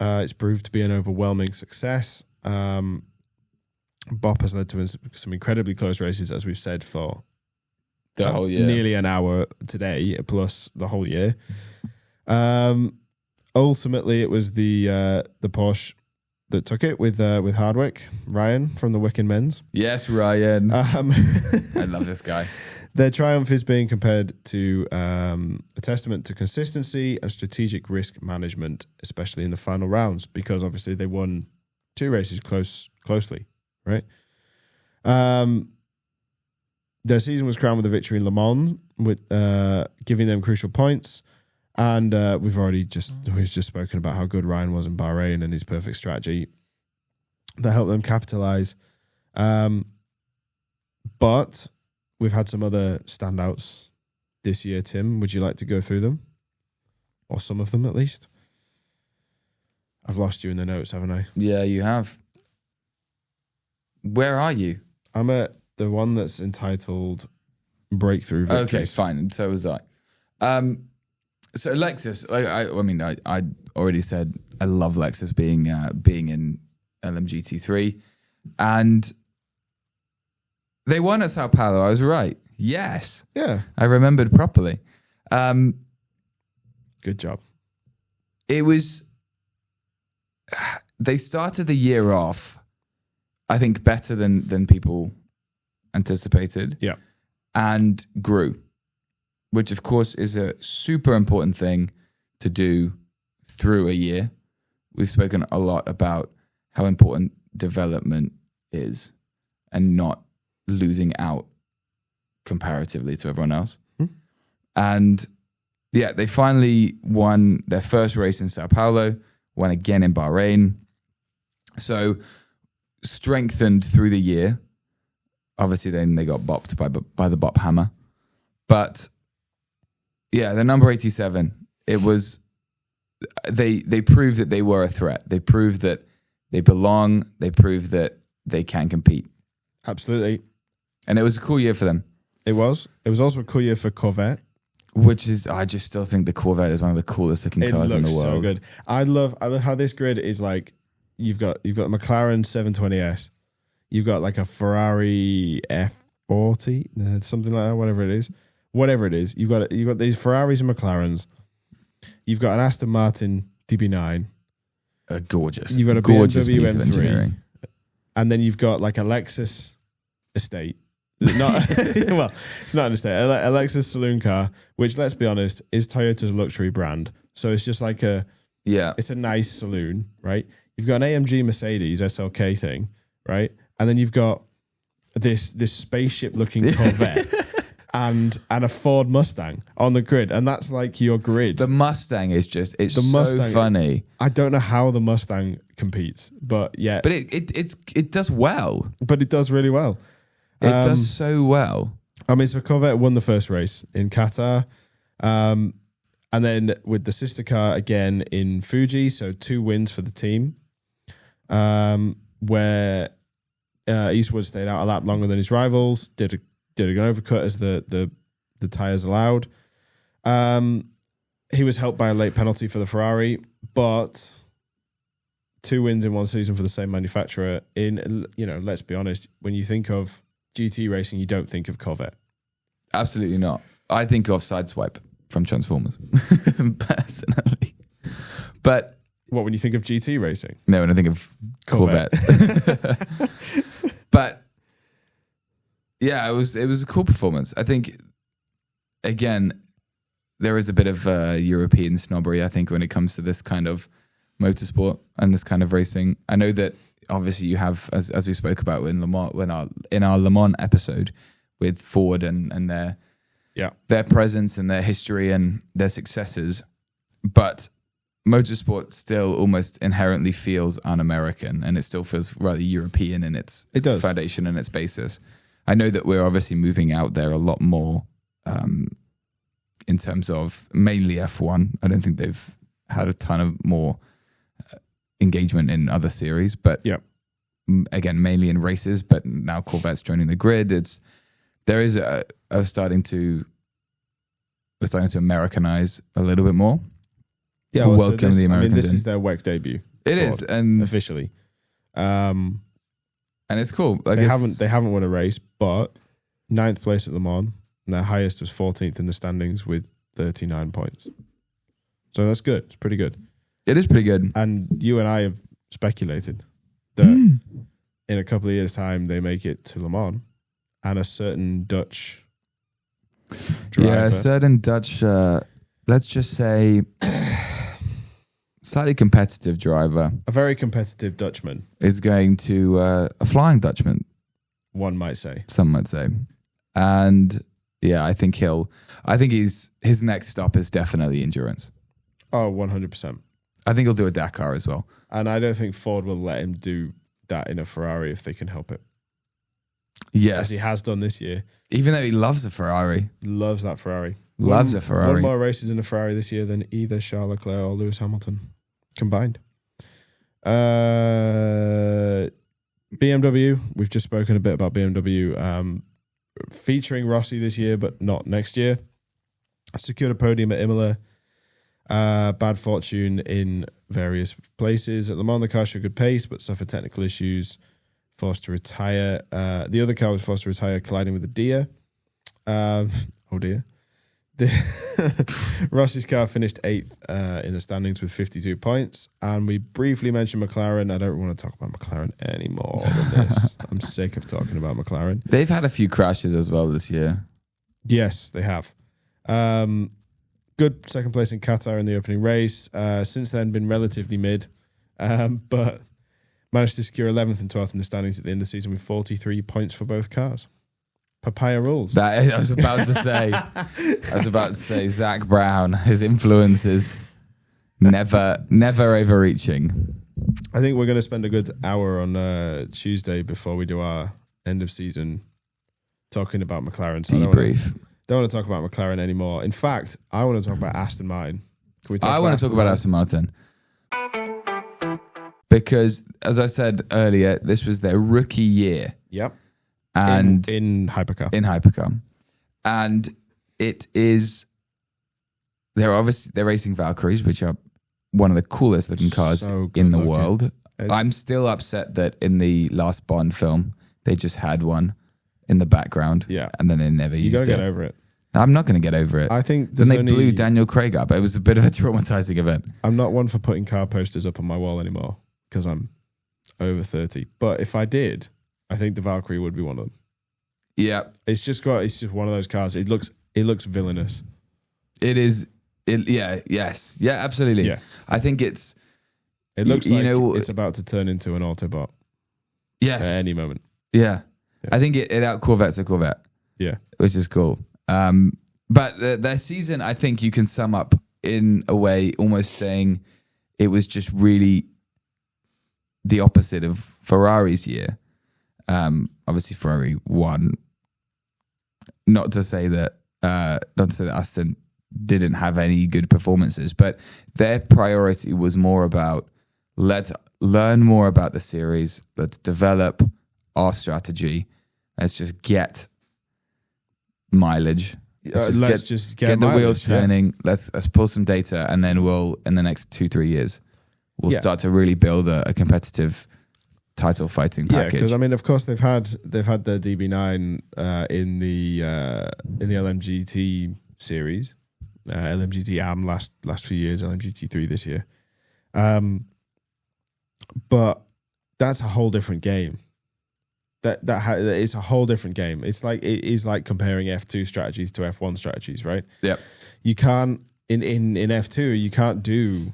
It's proved to be an overwhelming success. BOP has led to some incredibly close races, as we've said, for the whole year. Nearly an hour today, plus the whole year. Ultimately, it was the Porsche that took it with Hardwick, Ryan from the Wickenmans. Yes, Ryan. I love this guy. Their triumph is being compared to a testament to consistency and strategic risk management, especially in the final rounds, because obviously they won 2 races closely, right? Their season was crowned with a victory in Le Mans, with giving them crucial points. And we've just spoken about how good Ryan was in Bahrain and his perfect strategy that helped them capitalize. But we've had some other standouts this year, Tim. Would you like to go through them? Or some of them, at least? I've lost you in the notes, haven't I? Yeah, you have. Where are you? I'm at the one that's entitled Breakthrough Victories. Okay, fine. And so was I. So Lexus, I already said I love Lexus being in LMGT3, and they won at Sao Paulo. I was right. Yes. Yeah. I remembered properly. Good job. It was. They started the year off, I think, better than people anticipated. Yeah. And grew, which of course is a super important thing to do through a year. We've spoken a lot about how important development is and not losing out comparatively to everyone else. And yeah, they finally won their first race in Sao Paulo, won again in Bahrain. So strengthened through the year. Obviously, then they got bopped by the bop hammer. But yeah, the number 87, it was, they proved that they were a threat. They proved that they belong. They proved that they can compete. Absolutely. And it was a cool year for them. It was. It was also a cool year for Corvette. Which is, I just still think the Corvette is one of the coolest looking cars in the world. It looks so good. I love how this grid is like, you've got a McLaren 720S. You've got like a Ferrari F40, something like that, whatever it is. Whatever it is. You've got these Ferraris and McLarens. You've got an Aston Martin DB9. Gorgeous. You've got a gorgeous BMW piece of M3. engineering. And then you've got like a Lexus estate. Not well, it's not an estate. A Lexus saloon car, which, let's be honest, is Toyota's luxury brand. So it's just like it's a nice saloon, right? You've got an AMG Mercedes SLK thing, right? And then you've got this spaceship looking Corvette and a Ford Mustang on the grid, and that's like your grid. The Mustang is just so funny. I don't know how the Mustang competes, but yeah, but it does well. But it does really well. It does so well. I mean, so Corvette won the first race in Qatar. And then with the sister car again in Fuji, so 2 wins for the team, where Eastwood stayed out a lap longer than his rivals, did an overcut as the tyres allowed. He was helped by a late penalty for the Ferrari, but 2 wins in one season for the same manufacturer. Let's be honest, when you think of GT racing, you don't think of Corvette. Absolutely not. I think of Sideswipe from Transformers, personally. But what, when you think of GT racing? No, when I think of Corvette. But yeah, it was a cool performance. I think, again, there is a bit of European snobbery, I think, when it comes to this kind of motorsport and this kind of racing. I know that obviously you have, as we spoke about in Le Mans, in our Le Mans episode with Ford and their presence and their history and their successes, but motorsport still almost inherently feels un-American, and it still feels rather European in its foundation and its basis. I know that we're obviously moving out there a lot more in terms of mainly F1. I don't think they've had a ton of more engagement in other series, but again, mainly in races. But now Corvette's joining the grid. We're starting to Americanize a little bit more. Yeah, welcome the Americans. This is their WEC debut. It is, and officially, and it's cool. They haven't won a race, but 9th place at Le Mans, and their highest was 14th in the standings with 39 points. So that's good. It's pretty good. It is pretty good. And you and I have speculated that in a couple of years' time they make it to Le Mans, and a certain Dutch driver. Yeah, a certain Dutch. Let's just say slightly competitive driver. A very competitive Dutchman. Is going to a flying Dutchman. One might say. Some might say. And yeah, I think his next stop is definitely endurance. Oh, 100%. I think he'll do a Dakar as well. And I don't think Ford will let him do that in a Ferrari if they can help it. Yes. As he has done this year. Even though he loves a Ferrari. Loves that Ferrari. Loves a Ferrari. Won more races in a Ferrari this year than either Charles Leclerc or Lewis Hamilton combined. BMW, we've just spoken a bit about BMW. Featuring Rossi this year, but not next year. Secured a podium at Imola. Bad fortune in various places. At Le Mans, the car showed good pace, but suffered technical issues. Forced to retire. The other car was forced to retire, colliding with a deer. Oh dear. Rossi's car finished 8th in the standings with 52 points. And we briefly mentioned McLaren. I don't want to talk about McLaren anymore than this. I'm sick of talking about McLaren. They've had a few crashes as well this year. Yes, they have. Good second place in Qatar in the opening race. Since then, been relatively mid. But managed to secure 11th and 12th in the standings at the end of the season with 43 points for both cars. Papaya rules. I was about to say Zach Brown, his influence is never overreaching. I think we're going to spend a good hour on Tuesday before we do our end of season talking about McLaren. So Debrief. Don't want to talk about McLaren anymore. In fact, I want to talk about Aston Martin. I want to talk about Aston Martin. Because, as I said earlier, this was their rookie year. Yep. And in Hypercar. In Hypercar. And it is... They're racing Valkyries, which are one of the coolest looking cars in the world. I'm still upset that in the last Bond film, they just had one in the background. Yeah. And then they never used it. You got to get over it. I'm not going to get over it. I think then they blew Daniel Craig up. It was a bit of a traumatizing event. I'm not one for putting car posters up on my wall anymore because I'm over 30. But if I did, I think the Valkyrie would be one of them. Yeah. It's just one of those cars. It looks villainous. It is. Yes. Yeah, absolutely. Yeah. I think it looks like it's about to turn into an Autobot. Yes. At any moment. Yeah. I think it out Corvette's a Corvette. Yeah. Which is cool. But their season, I think you can sum up in a way almost saying it was just really the opposite of Ferrari's year. Obviously Ferrari won. Not to say that Aston didn't have any good performances, but their priority was more about let's learn more about the series, let's develop our strategy, let's just get mileage. Let's just get the wheels turning. Yeah. Let's pull some data, and then we'll in the next 2-3 years we'll start to really build a competitive title fighting package. Yeah, because I mean, of course, they've had their DB9 in the LMGT series, LMGT AM last few years, LMGT3 this year, but that's a whole different game. It's a whole different game. It is like comparing F2 strategies to F1 strategies, right? Yeah. You can't in F2 you can't do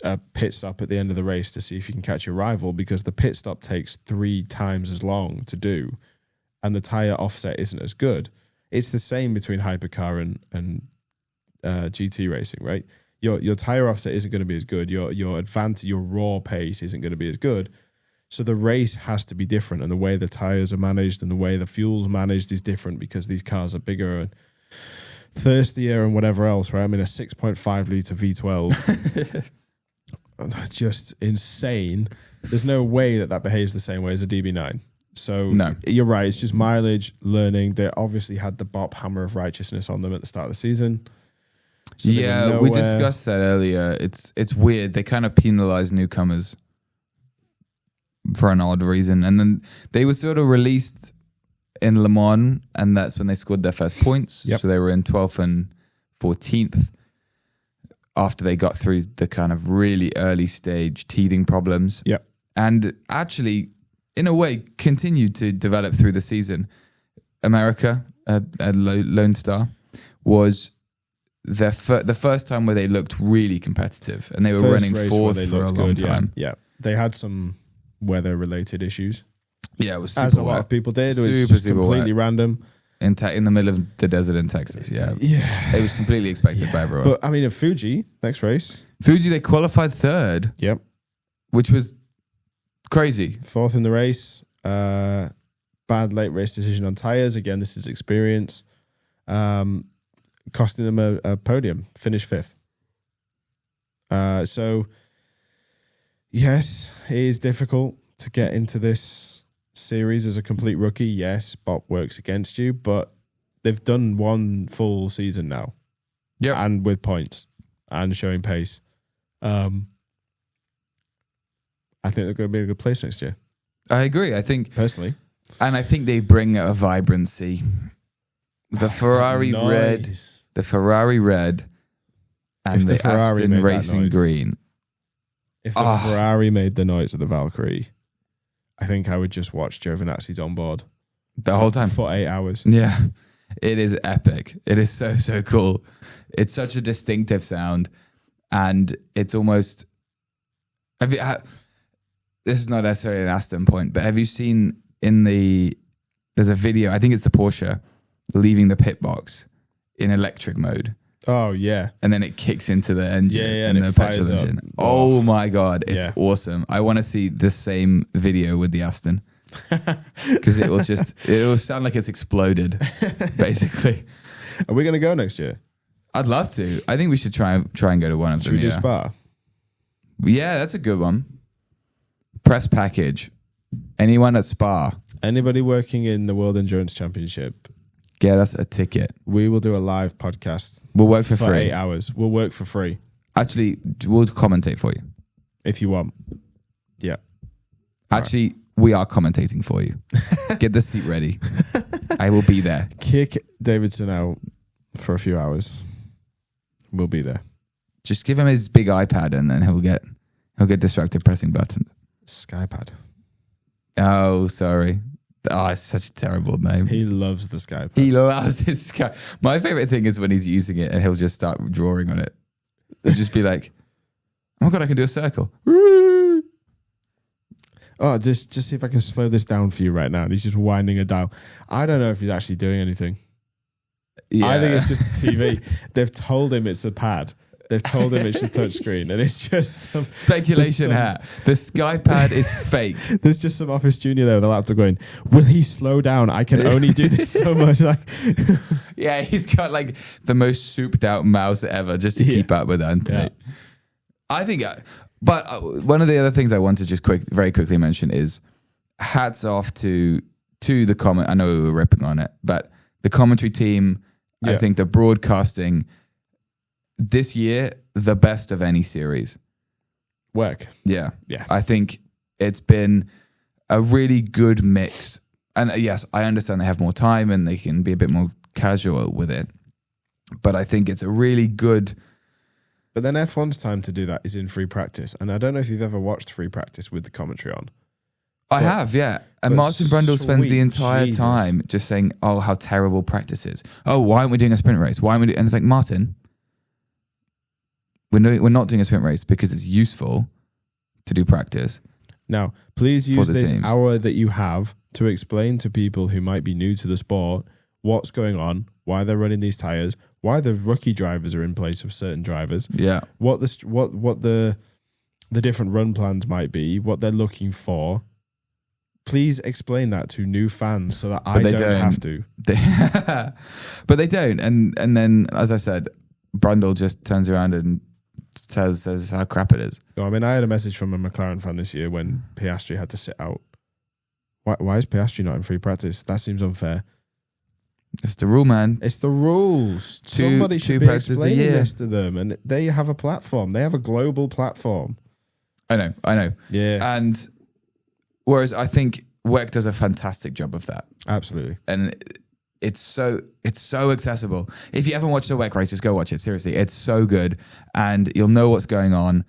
a pit stop at the end of the race to see if you can catch your rival because the pit stop takes 3 times as long to do, and the tire offset isn't as good. It's the same between Hypercar and GT racing, right? Your tire offset isn't going to be as good. Your advantage, your raw pace isn't going to be as good. So the race has to be different, and the way the tires are managed and the way the fuel's managed is different because these cars are bigger and thirstier and whatever else, right? I mean, a 6.5 litre V12, just insane. There's no way that behaves the same way as a DB9. So no. You're right. It's just mileage, learning. They obviously had the Bop Hammer of Righteousness on them at the start of the season. So yeah, we discussed that earlier. It's weird. They kind of penalize newcomers for an odd reason. And then they were sort of released in Le Mans, and that's when they scored their first points. Yep. So they were in 12th and 14th after they got through the kind of really early stage teething problems. Yep. And actually, in a way, continued to develop through the season. America, a Lone Star, was the first time where they looked really competitive and they were running fourth for a long time. Yeah. They had some weather-related issues. Yeah, it was super as a lot of people did. It was just completely random. In the middle of the desert in Texas, yeah. It was completely expected by everyone. But, I mean, at Fuji, next race. Fuji, they qualified third. Yep. Which was crazy. Fourth in the race. Bad late race decision on tyres. Again, this is experience. Costing them a podium. Finished fifth. So, yes, it is difficult to get into this series as a complete rookie. Yes, Bot works against you, but they've done one full season now. Yeah, and with points and showing pace. I think they're going to be in a good place next year. I agree. I think personally, and I think they bring a vibrancy. The Ferrari red, and the Aston Racing green. If the Ferrari made the noise of the Valkyrie, I think I would just watch Giovinazzi's on board the whole time for 8 hours. Yeah, it is epic. It is so cool. It's such a distinctive sound, and it's almost. This is not necessarily an Aston point, but have you seen there's a video? I think it's the Porsche leaving the pit box in electric mode. Oh yeah, and then it kicks into the engine, and the petrol engine. Oh my god, it's awesome! I want to see the same video with the Aston because it will sound like it's exploded, basically. Are we going to go next year? I'd love to. I think we should try and go to one of them. Should we do Spa? Yeah, that's a good one. Press package. Anyone at Spa? Anybody working in the World Endurance Championship? Get us a ticket. We will do a live podcast. We'll work for free. 8 hours. We'll work for free. Actually, we'll commentate for you. If you want. Yeah. Actually, we are commentating for you. Get the seat ready. I will be there. Kick Davidson out for a few hours. We'll be there. Just give him his big iPad and then he'll get distracted pressing buttons. Skypad. Oh, sorry. Oh, it's such a terrible name. He loves the Skypad. He loves his Sky. My favorite thing is when he's using it and he'll just start drawing on it. He'll just be like, oh my God, I can do a circle. Oh, just see if I can slow this down for you right now. And he's just winding a dial. I don't know if he's actually doing anything. Yeah. I think it's just TV. They've told him it's a pad. They've told him it's a touchscreen, and it's just some speculation. The Skypad is fake. There's just some Office Junior there with a laptop going, will he slow down? I can only do this so much. Yeah, he's got like the most souped out mouse ever just to keep up with Anthony. Yeah. I think, but one of the other things I want to just very quickly mention is hats off to the comment. I know we were ripping on it, but the commentary team, I think the broadcasting this year, the best of any series. Work. Yeah. I think it's been a really good mix. And yes, I understand they have more time and they can be a bit more casual with it. But I think it's a really good... But then F1's time to do that is in free practice. And I don't know if you've ever watched free practice with the commentary on. I have, yeah. And Martin Brundle spends the entire time just saying, oh, how terrible practice is. Oh, why aren't we doing a sprint race? Why aren't we doing... And it's like, Martin... We're not doing a sprint race because it's useful to do practice. Now, please use this hour that you have to explain to people who might be new to the sport what's going on, why they're running these tires, why the rookie drivers are in place of certain drivers, what the different run plans might be, what they're looking for. Please explain that to new fans so that I don't have to. But they don't, and then as I said, Brundle just turns around and says how crap it is. No, I mean, I had a message from a McLaren fan this year when Piastri had to sit out. Why is Piastri not in free practice? That seems unfair. It's the rule, man. It's the rules. Somebody should be explaining this to them. And they have a platform. They have a global platform. I know. Yeah. And whereas I think WEC does a fantastic job of that. Absolutely. And it's so accessible. If you haven't watched a WEC race, just go watch it. Seriously, it's so good, and you'll know what's going on.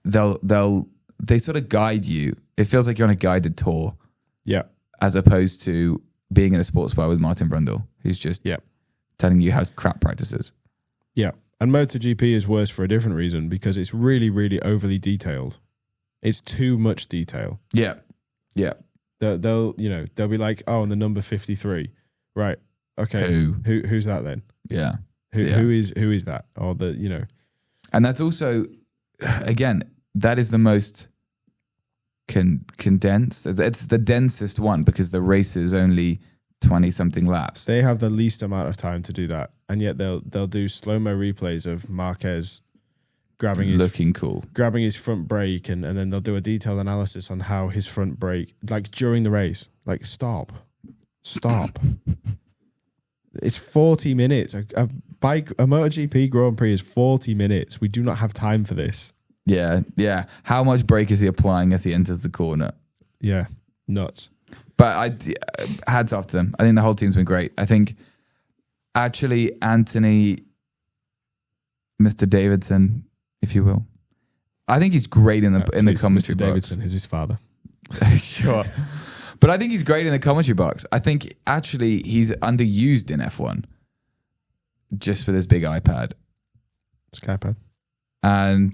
They sort of guide you. It feels like you're on a guided tour, as opposed to being in a sports bar with Martin Brundle, who's just telling you how crap practice is. Yeah. And MotoGP is worse for a different reason because it's really, really overly detailed. It's too much detail. Yeah. Yeah. They'll be like, oh, and the number 53. Right. Okay. Who's that then? Yeah. Who is that? Or And that's also, again, that is the most condensed. It's the densest one because the race is only 20 something laps. They have the least amount of time to do that, and yet they'll do slow-mo replays of Marquez grabbing his front brake, and then they'll do a detailed analysis on how his front brake, like during the race, like stop. It's 40 minutes. A MotoGP Grand Prix is 40 minutes. We do not have time for this. Yeah. How much brake is he applying as he enters the corner? Yeah, nuts. But hats off to them. I think the whole team's been great. I think actually Anthony, Mr. Davidson, if you will, I think he's great in the commentary Mr. box. Davidson is his father. Sure. But I think he's great in the commentary box. I think actually he's underused in F1 just for this big iPad. Skypad. And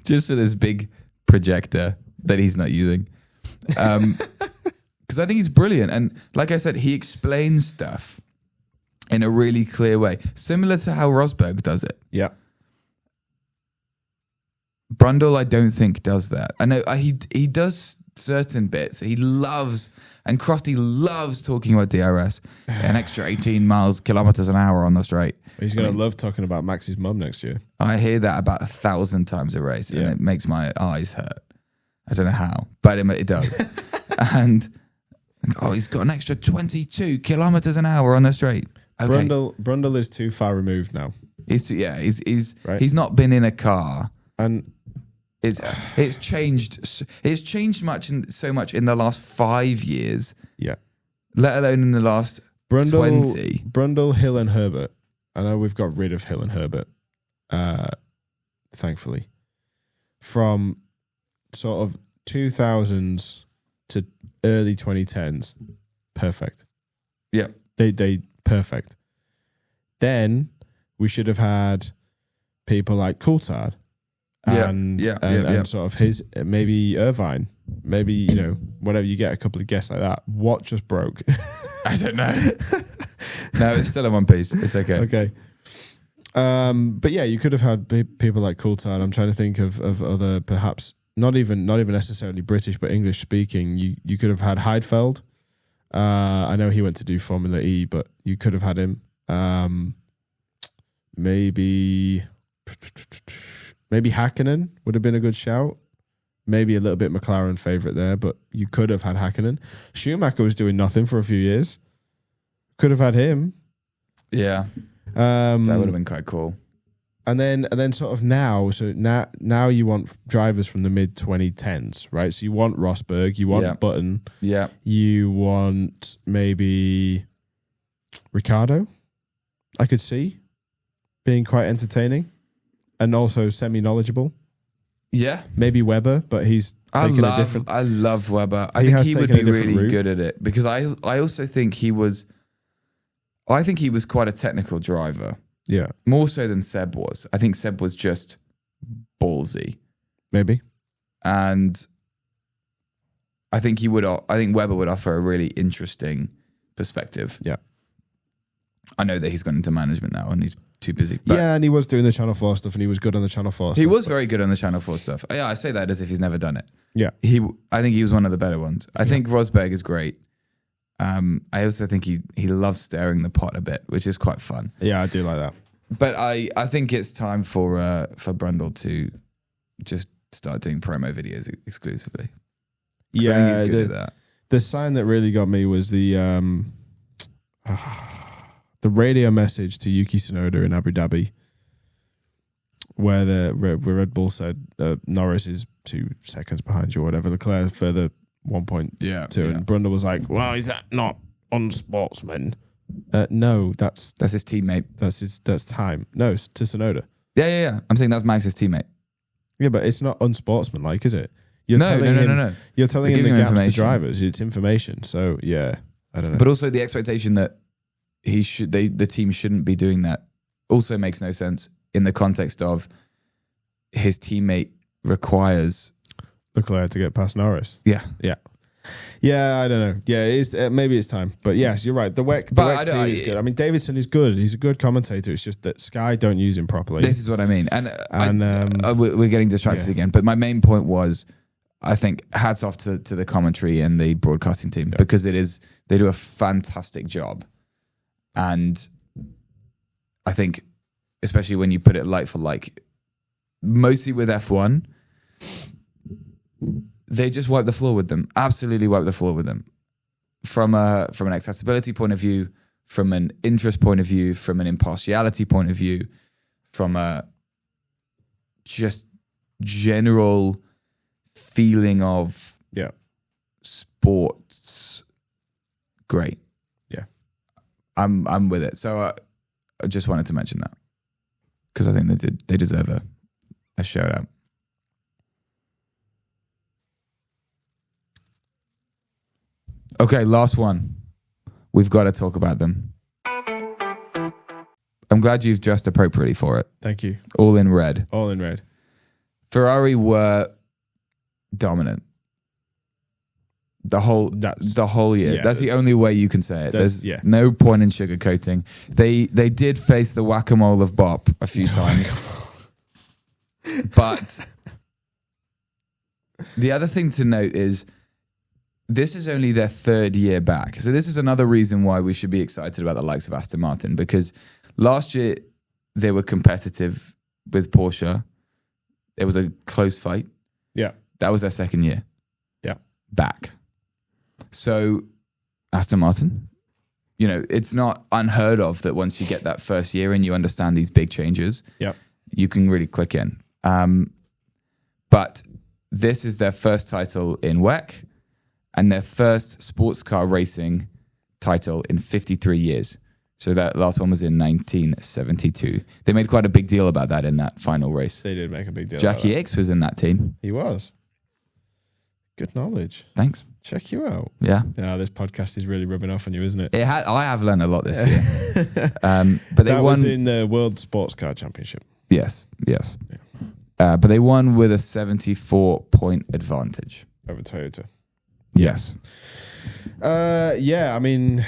just for this big projector that he's not using. Because I think he's brilliant. And like I said, he explains stuff in a really clear way, similar to how Rosberg does it. Yeah. Brundle, I don't think, does that. I know he does certain bits. He loves, and Crofty loves talking about DRS, an extra 18 kilometers an hour on the straight. He's going to love talking about Max's mum next year. I hear that about 1,000 times a race, and it makes my eyes hurt. I don't know how, but it does. And he's got an extra 22 kilometers an hour on the straight. Okay. Brundle is too far removed now. He's not been in a car, and it's changed. It's changed so much in the last 5 years. Yeah, let alone in the last 20. Brundle, Hill, and Herbert. I know we've got rid of Hill and Herbert, thankfully, from sort of 2000s to early 2010s. Perfect. Yeah, they perfect. Then we should have had people like Coulthard. And sort of his, maybe Irvine, maybe, whatever, you get a couple of guests like that. What just broke? I don't know. No, it's still in one piece. It's okay. Okay. But yeah, you could have had people like Coulthard. I'm trying to think of other, perhaps not even necessarily British, but English speaking. You could have had Heidfeld. I know he went to do Formula E, but you could have had him. Maybe Hakkinen would have been a good shout. Maybe a little bit McLaren favourite there, but you could have had Hakkinen. Schumacher was doing nothing for a few years. Could have had him. Yeah. That would have been quite cool. And then sort of now you want drivers from the mid-2010s, right? So you want Rosberg, you want Button. Yeah. You want maybe Ricciardo, I could see being quite entertaining. And also semi-knowledgeable. Yeah. Maybe Webber, but he's taken a different... I love Webber. I think he would be really good at it. Because I also think he was... I think he was quite a technical driver. Yeah. More so than Seb was. I think Seb was just ballsy. Maybe. And I think Webber would offer a really interesting perspective. Yeah. I know that he's gone into management now and he's too busy. Yeah, and he was doing the Channel 4 stuff and he was good on the Channel 4 stuff. He was very good on the Channel 4 stuff. Yeah, I say that as if he's never done it. Yeah. I think he was one of the better ones. I think Rosberg is great. I also think he loves stirring the pot a bit, which is quite fun. Yeah, I do like that. But I think it's time for Brundle to just start doing promo videos exclusively. Yeah, I think he's good at that. The sign that really got me was the radio message to Yuki Tsunoda in Abu Dhabi, where Red Bull said Norris is 2 seconds behind you or whatever. Leclerc further 1.2, and Brundle was like, "Well, is that not unsportsman?" No, that's his teammate. That's time. No, it's to Tsunoda. Yeah. I'm saying that's Max's teammate. Yeah, but it's not unsportsmanlike, is it? No. You're telling him the gaps to drivers. It's information. So yeah, I don't know. But also the expectation that the team shouldn't be doing that also makes no sense in the context of his teammate requires Leclerc to get past Norris. Yeah. Yeah, I don't know. Yeah, it is, maybe it's time. But yes, you're right. The WEC team is good. I mean, Davidson is good. He's a good commentator. It's just that Sky don't use him properly. This is what I mean. And we're getting distracted again. But my main point was, I think hats off to the commentary and the broadcasting team because they do a fantastic job. And I think, especially when you put it like for like, mostly with F1, they just wipe the floor with them. Absolutely wipe the floor with them. From an accessibility point of view, from an interest point of view, from an impartiality point of view, from a just general feeling of sports, great. Yeah, I'm with it. So I just wanted to mention that because I think they deserve a shout out. Okay, last one. We've got to talk about them. I'm glad you've dressed appropriately for it. Thank you. All in red. All in red. Ferrari were dominant. The whole year. Yeah, that's the only way you can say it. There's no point in sugarcoating. They did face the whack-a-mole of Bop a few times. But the other thing to note is this is only their third year back. So this is another reason why we should be excited about the likes of Aston Martin, because last year they were competitive with Porsche. It was a close fight. Yeah. That was their second year. Yeah. Back. So Aston Martin, it's not unheard of that once you get that first year and you understand these big changes, you can really click in. But this is their first title in WEC and their first sports car racing title in 53 years. So that last one was in 1972. They made quite a big deal about that in that final race. They did make a big deal. Jackie Ickx was in that team. He was. Good knowledge. Thanks. Check you out. Yeah. Yeah, this podcast is really rubbing off on you, isn't it? I have learned a lot this year. But they won. Was in the World Sports Car Championship. Yes. Yeah. But they won with a 74-point advantage over Toyota. Yes. I mean,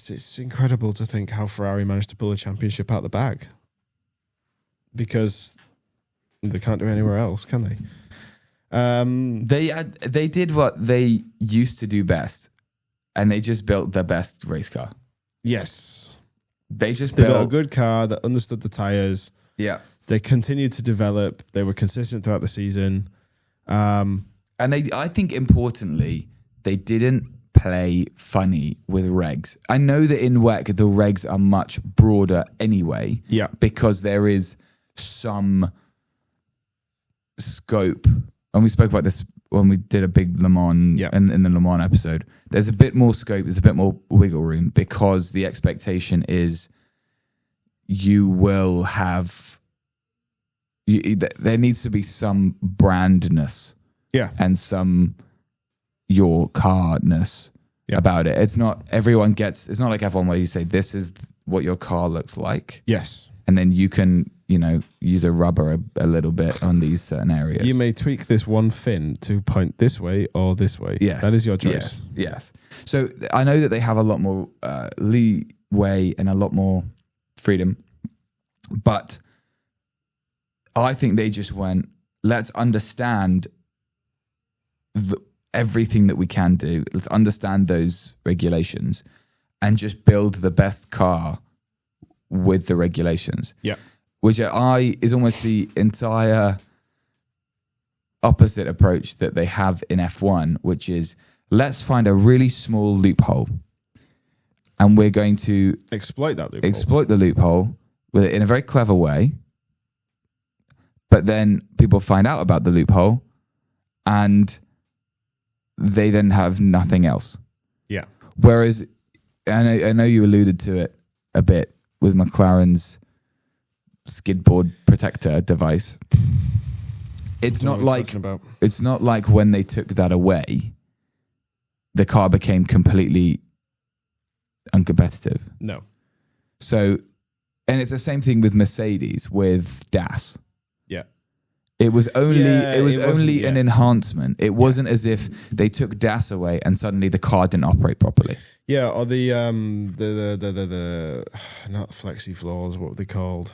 it's incredible to think how Ferrari managed to pull a championship out the bag, because they can't do it anywhere else, can they? They did what they used to do best, and they just built the best race car. They built a good car that understood the tires. Yeah. They continued to develop. They were consistent throughout the season. And I think importantly, they didn't play funny with regs. I know that in WEC, the regs are much broader anyway. Yeah. Because there is some scope. And we spoke about this when we did a big Le Mans in the Le Mans episode. There's a bit more scope. There's a bit more wiggle room because the expectation is you will have... there needs to be some brandness. Yeah. And some your carness about it. It's not everyone gets, it's not like F1 where you say, this is what your car looks like. Yes. And then you can, use a rubber a little bit on these certain areas. You may tweak this one fin to point this way or this way. Yes. That is your choice. Yes. So I know that they have a lot more leeway and a lot more freedom, but I think they just went, let's understand everything that we can do. Let's understand those regulations and just build the best car with the regulations. Yeah. Which is almost the entire opposite approach that they have in F1, which is let's find a really small loophole and we're going to exploit the loophole in a very clever way. But then people find out about the loophole and they then have nothing else. Yeah. Whereas, I know you alluded to it a bit with McLaren's skid board protector device. It's not like when they took that away, the car became completely uncompetitive. No. So And it's the same thing with Mercedes with DAS. Yeah. It was only an enhancement. It wasn't as if they took DAS away and suddenly the car didn't operate properly. Yeah, or the not flexi floors, what were they called?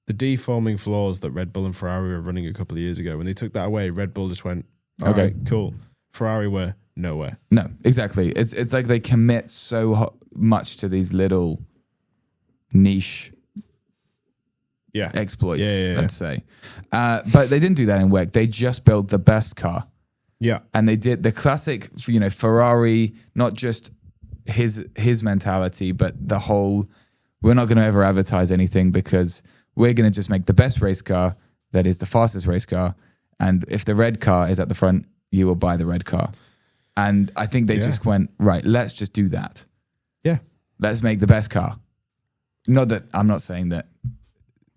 The deforming floors that Red Bull and Ferrari were running a couple of years ago. When they took that away, Red Bull just went, okay, right, cool. Ferrari were nowhere. No, exactly. It's like they commit so much to these little niche exploits, let's say. But they didn't do that in WEC. They just built the best car. Yeah. And they did the classic, Ferrari, not just his mentality, but the whole, we're not going to ever advertise anything because we're going to just make the best race car that is the fastest race car. And if the red car is at the front, you will buy the red car. And I think they just went, right, let's just do that. Yeah. Let's make the best car. Not that I'm not saying that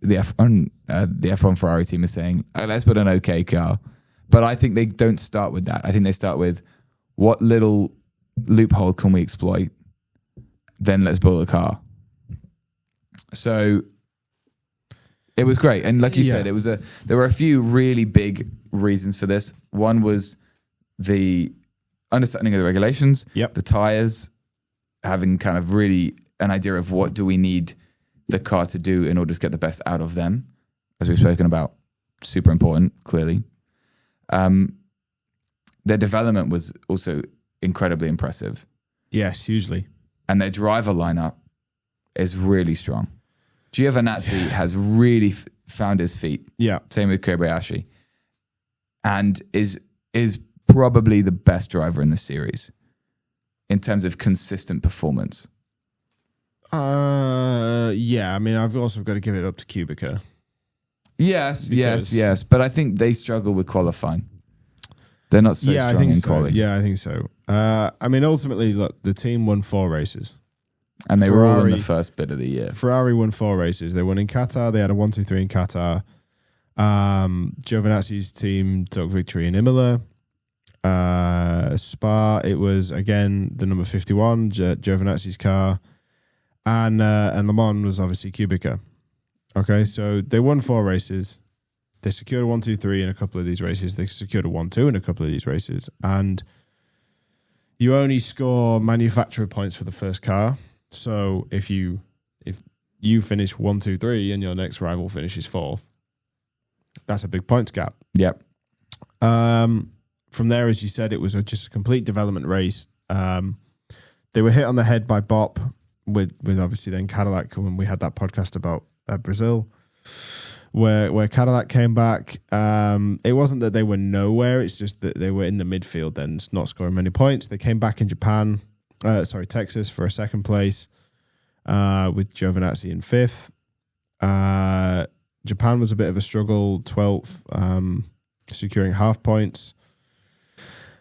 the F1 Ferrari team is saying, let's put an okay car. But I think they don't start with that. I think they start with what little loophole can we exploit? Then let's build a car. So it was great. And like you said, there were a few really big reasons for this. One was the understanding of the regulations, the tires, having kind of really an idea of what do we need the car to do in order to get the best out of them, as we've spoken about. Super important, clearly. Their development was also incredibly impressive. Yes, hugely. And their driver lineup is really strong. Giovinazzi has really found his feet. Yeah. Same with Kobayashi. And is probably the best driver in the series in terms of consistent performance. Yeah. I mean, I've also got to give it up to Kubica. Yes. But I think they struggle with qualifying. They're not so strong in quality. Yeah, I think so. I mean, ultimately, look, the team won 4 races. And they were all in the first bit of the year. Ferrari won 4 races. They won in Qatar. They had a 1-2-3 in Qatar. Giovinazzi's team took victory in Imola. Spa, it was, again, the number 51, Giovinazzi's car. And Le Mans was obviously Kubica. Okay, so they won 4 races. They secured a 1-2-3 in a couple of these races. They secured a 1-2 in a couple of these races. And you only score manufacturer points for the first car. So if you finish 1-2-3 and your next rival finishes 4th, that's a big points gap. Yep. From there, as you said, it was just a complete development race. They were hit on the head by Bop with obviously then Cadillac when we had that podcast about Brazil, where Cadillac came back. It wasn't that they were nowhere. It's just that they were in the midfield then, not scoring many points. They came back in Texas for a 2nd place with Giovinazzi in 5th. Japan was a bit of a struggle, 12th, securing half points.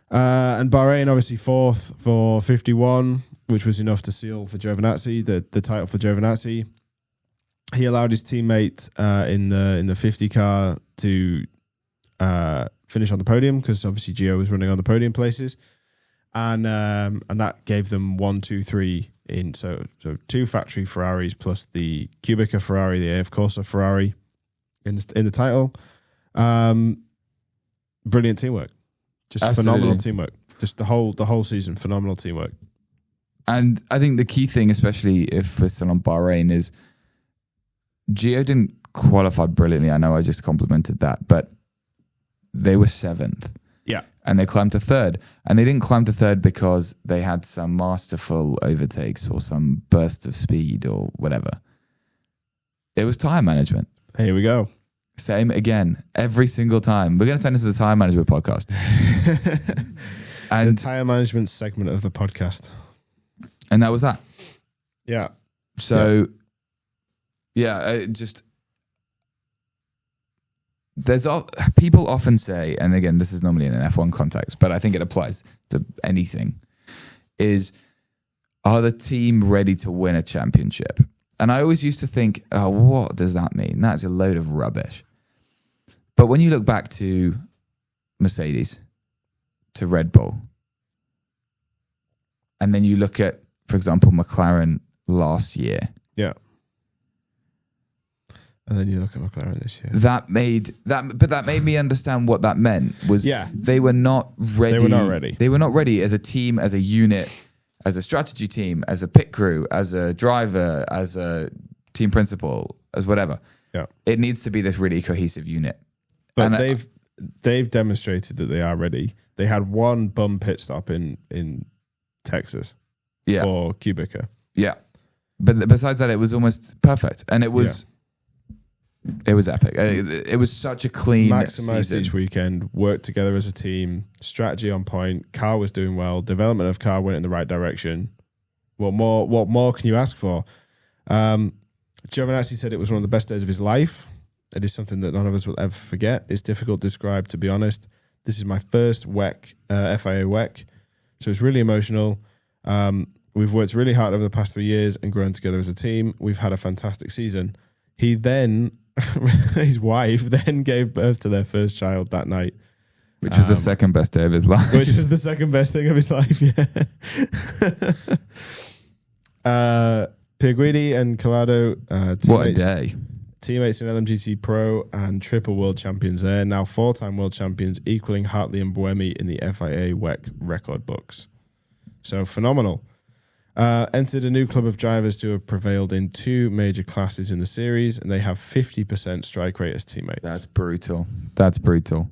And Bahrain, obviously 4th for 51, which was enough to seal for Giovinazzi, the title for Giovinazzi. He allowed his teammate in the 50 car to finish on the podium because obviously Gio was running on the podium places, and that gave them 1, 2, 3 in so 2 factory Ferraris plus the Kubica Ferrari, the AF Corsa Ferrari in the title. Brilliant teamwork, just phenomenal teamwork. Just the whole season, phenomenal teamwork. And I think the key thing, especially if we're still on Bahrain, is Gio didn't qualify brilliantly. I know I just complimented that, but they were 7th. Yeah. And they climbed to 3rd. And they didn't climb to 3rd because they had some masterful overtakes or some burst of speed or whatever. It was tire management. Here we go. Same again, every single time. We're going to turn this into the tire management podcast. And the tire management segment of the podcast. And that was that. Yeah. So... Yeah, people often say, and again, this is normally in an F1 context, but I think it applies to anything, are the team ready to win a championship? And I always used to think, oh, what does that mean? That's a load of rubbish. But when you look back to Mercedes, to Red Bull, and then you look at, for example, McLaren last year, yeah, And then you look at McLaren this year. That made me understand what that meant. They were not ready. They were not ready as a team, as a unit, as a strategy team, as a pit crew, as a driver, as a team principal, as whatever. Yeah. It needs to be this really cohesive unit. But they've demonstrated that they are ready. They had one bum pit stop in Texas for Kubica. Yeah. But besides that, it was almost perfect. And it was epic. It was such a clean Maximized season. each weekend, worked together as a team, strategy on point, car was doing well, development of car went in the right direction. What more can you ask for? Giovinazzi said it was one of the best days of his life. It is something that none of us will ever forget. It's difficult to describe, to be honest. This is my first WEC, FIA WEC, so it's really emotional. We've worked really hard over the past 3 years and grown together as a team. We've had a fantastic season. He then, his wife then gave birth to their first child that night. Which was the second best day of his life. Which was the second best thing of his life, Pierguidi and Collado, what a day. Teammates in LMGT Pro and triple world champions there. Now 4-time world champions, equaling Hartley and Buemi in the FIA WEC record books. So phenomenal. Entered a new club of drivers to have prevailed in 2 major classes in the series, and they have 50% strike rate as teammates. That's brutal. That's brutal.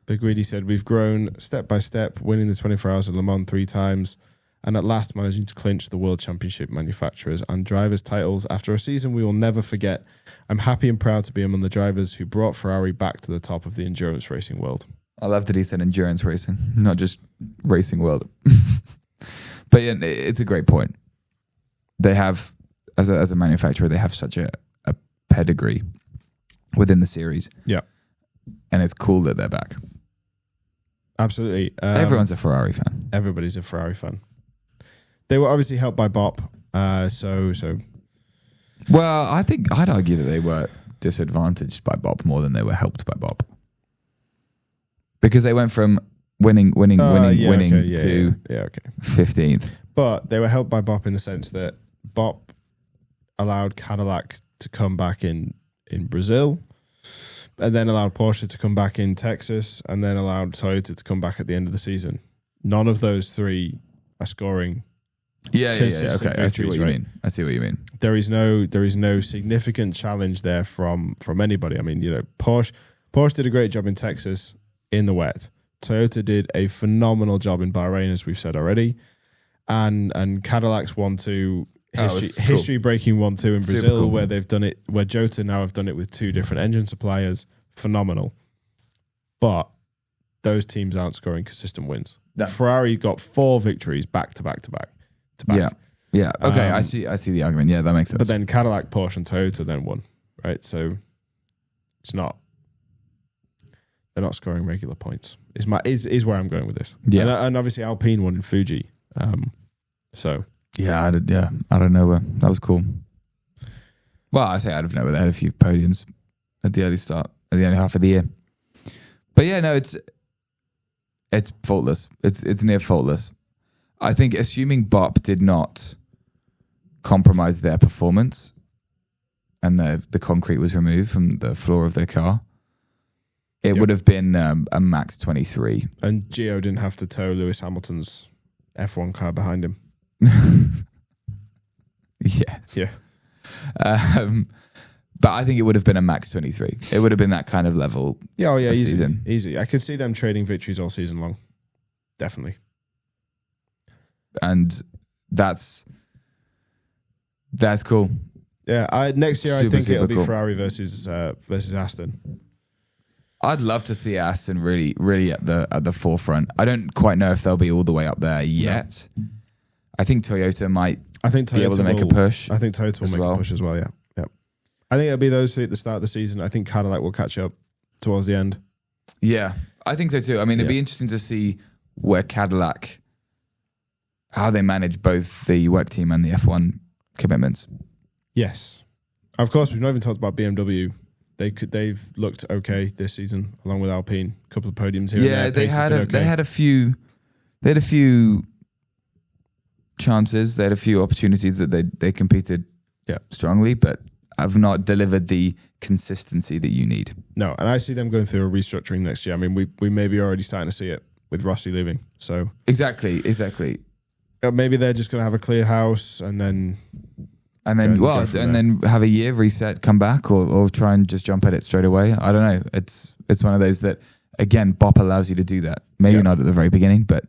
Pierguidi said, we've grown step by step, winning the 24 Hours of Le Mans 3 times, and at last managing to clinch the World Championship manufacturers and drivers titles after a season we will never forget. I'm happy and proud to be among the drivers who brought Ferrari back to the top of the endurance racing world. I love that he said endurance racing, not just racing world. But yeah, it's a great point. They have, as a manufacturer, they have such a pedigree within the series. Yeah. And it's cool that they're back. Absolutely. Everyone's a Ferrari fan. Everybody's a Ferrari fan. They were obviously helped by Bop. So. Well, I think I'd argue that they were disadvantaged by Bop more than they were helped by Bop. Because they went from winning to 15th. But they were helped by Bop in the sense that Bop allowed Cadillac to come back in Brazil, and then allowed Porsche to come back in Texas, and then allowed Toyota to come back at the end of the season. None of those 3 are scoring. Yeah. Okay, I see what you mean. I see what you mean. There is no significant challenge there from anybody. I mean, Porsche did a great job in Texas in the wet. Toyota did a phenomenal job in Bahrain, as we've said already, and Cadillac's 1-2 history-breaking 1-2 in Brazil, cool. Where they've done it, where Jota now have done it with 2 different engine suppliers. Phenomenal, but those teams aren't scoring consistent wins. No. Ferrari got 4 victories back to back. Yeah. Okay, I see the argument. Yeah, that makes sense. But then Cadillac, Porsche, and Toyota then won, right? So it's not. They're not scoring regular points. Is where I'm going with this. Yeah, and obviously Alpine won in Fuji. So yeah, I don't know. That was cool. Well, I say out of nowhere, they had a few podiums at the early half of the year. But yeah, no, it's faultless. It's near faultless. I think assuming Bop did not compromise their performance, and the concrete was removed from the floor of their car, it would have been a max 23. And Gio didn't have to tow Lewis Hamilton's F1 car behind him. Yes. Yeah. But I think it would have been a max 23. It would have been that kind of level. Yeah, easy. I could see them trading victories all season long. Definitely. And that's cool. Yeah, next year I think it'll be cool. Ferrari versus Aston. I'd love to see Aston really at the forefront. I don't quite know if they'll be all the way up there yet. No. I think Toyota might be able to make a push. I think Toyota will make a push as well, yeah. I think it'll be those 3 at the start of the season. I think Cadillac will catch up towards the end. Yeah, I think so too. I mean, it'd be interesting to see where Cadillac, how they manage both the WEC team and the F1 commitments. Yes. Of course, we've not even talked about BMW. They've looked okay this season, along with Alpine. A couple of podiums here. Yeah, and there. They had a few chances. They had a few opportunities that they competed strongly, but have not delivered the consistency that you need. No, and I see them going through a restructuring next year. I mean, we may be already starting to see it with Rossi leaving. So Exactly. Maybe they're just going to have a clear house and then have a year, reset, come back, or try and just jump at it straight away. I don't know. It's one of those that, again, BOP allows you to do that. Maybe not at the very beginning, but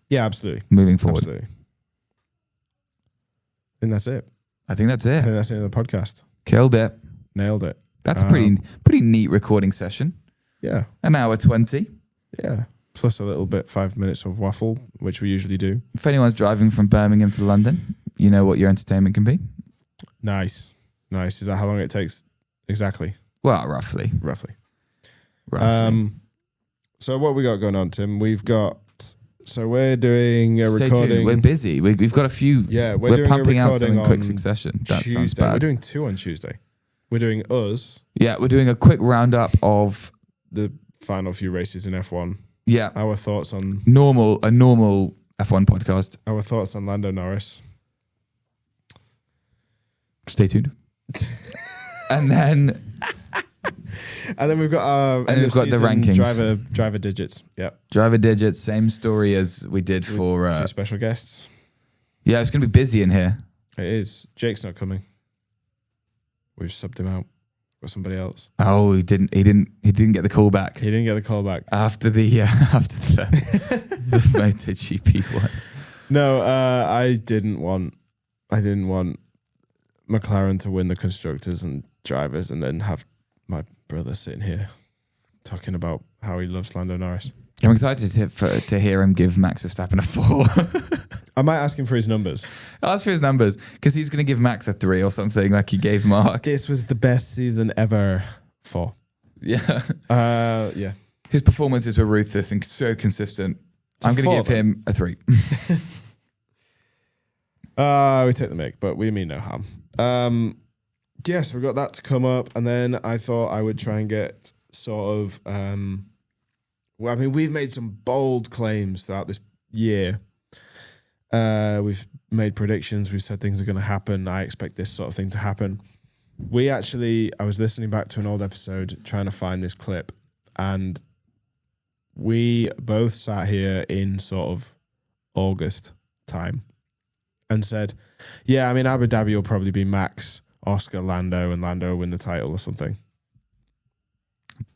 yeah, absolutely. Moving forward. Absolutely. I think that's it. I think that's it. I think that's the end of the podcast. Killed it. Nailed it. That's a pretty neat recording session. Yeah. An hour 20. Yeah. Plus a little bit, 5 minutes of waffle, which we usually do. If anyone's driving from Birmingham to London, you know what your entertainment can be. Nice. Is that how long it takes exactly? Well, roughly. So what we got going on, Tim? We're doing a Stay recording. Tuned. We're busy. We've got a few. Yeah, we're pumping out some in quick succession. That Tuesday. sounds bad. We're doing 2 on Tuesday. We're doing us. Yeah, we're doing a quick roundup of the final few races in F1. Yeah. Our thoughts on a normal F1 podcast. Our thoughts on Lando Norris. Stay tuned. And then we've got the rankings. driver digits. Yeah. Driver digits, same story as we did for 2 special guests. Yeah, it's gonna be busy in here. It is. Jake's not coming. We've subbed him out. Got somebody else. Oh, he didn't get the call back. He didn't get the call back after the the MotoGP one. No, I didn't want McLaren to win the constructors and drivers, and then have my brother sitting here talking about how he loves Lando Norris. I'm excited to hear him give Max Verstappen a 4. I might ask him for his numbers. I'll ask for his numbers because he's going to give Max a 3 or something like he gave Mark. This was the best season ever. 4. Yeah. Yeah. His performances were ruthless and so consistent. I'm going to give him a 3. We take the mic, but we mean no harm. Yes, we've got that to come up, and then I thought I would try and get sort of. We've made some bold claims throughout this year. We've made predictions. We've said things are going to happen. I expect this sort of thing to happen. I was listening back to an old episode trying to find this clip, and we both sat here in sort of August time and said, yeah, I mean, Abu Dhabi will probably be Max, Oscar, Lando, and Lando will win the title or something.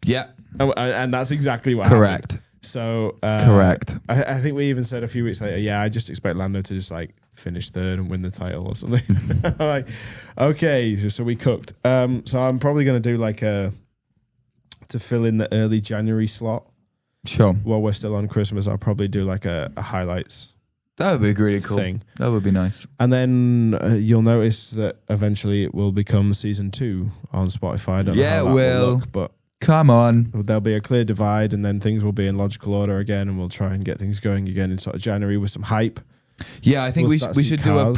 Yeah. And that's exactly what Correct. happened. So correct. I think we even said a few weeks later, yeah, I just expect Lando to just like finish 3rd and win the title or something. I'm like, okay, so we cooked. So I'm probably going to do like to fill in the early January slot. Sure. While we're still on Christmas, I'll probably do like a highlights. That would be really cool. Thing. That would be nice. And then you'll notice that eventually it will become season 2 on Spotify. I don't know how that will look, but come on. There'll be a clear divide, and then things will be in logical order again, and we'll try and get things going again in sort of January with some hype. Yeah, I think we should do a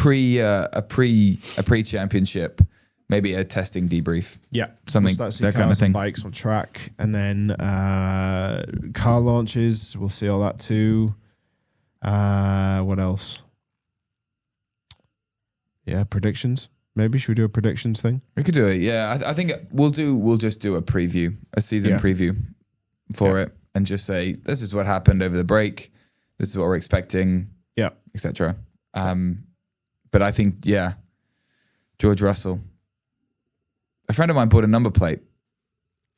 pre-championship, maybe a testing debrief. Yeah, something we'll that kind of thing. Bikes on track, and then car launches. We'll see all that too. What else? Yeah, predictions. Maybe should we do a predictions thing? We could do it. Yeah, I think we'll just do a preview, a season preview for it, and just say this is what happened over the break. This is what we're expecting. Yeah, etc. But I think George Russell. A friend of mine bought a number plate,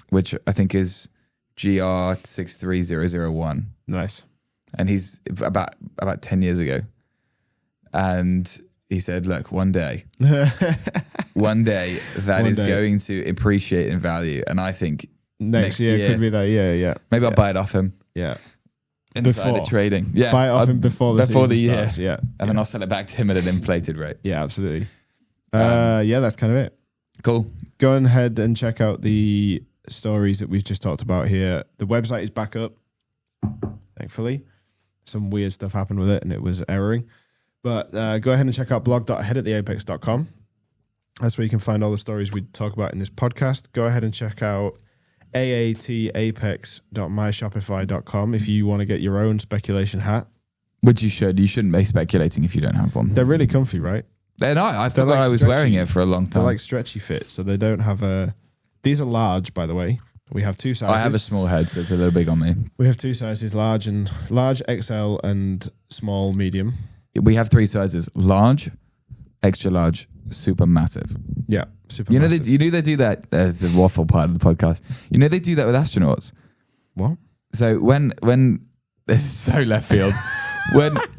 which I think is GR63001. Nice. And he's about 10 years ago. And he said, look, one day that is going to appreciate in value. And I think next year could be that. Yeah. Maybe I'll buy it off him. Yeah. Insider trading. Yeah. Buy it off him before the year starts. Yeah. And then I'll sell it back to him at an inflated rate. Yeah, absolutely. That's kind of it. Cool. Go ahead and check out the stories that we've just talked about here. The website is back up, thankfully. Some weird stuff happened with it and it was erroring. But go ahead and check out blog.aheadatheapex.com. That's where you can find all the stories we talk about in this podcast. Go ahead and check out aatapex.myshopify.com if you want to get your own speculation hat. Which you should. You shouldn't be speculating if you don't have one. They're really comfy, right? I forgot I was wearing it for a long time. They're like stretchy fit, so they don't have a These are large, by the way. We have two sizes. I have a small head, so it's a little big on me. We have two sizes, large, XL, and small, medium. We have 3 sizes: large, extra large, super massive. Yeah, super massive. They do that as the waffle part of the podcast. They do that with astronauts. What? So when this is so left field.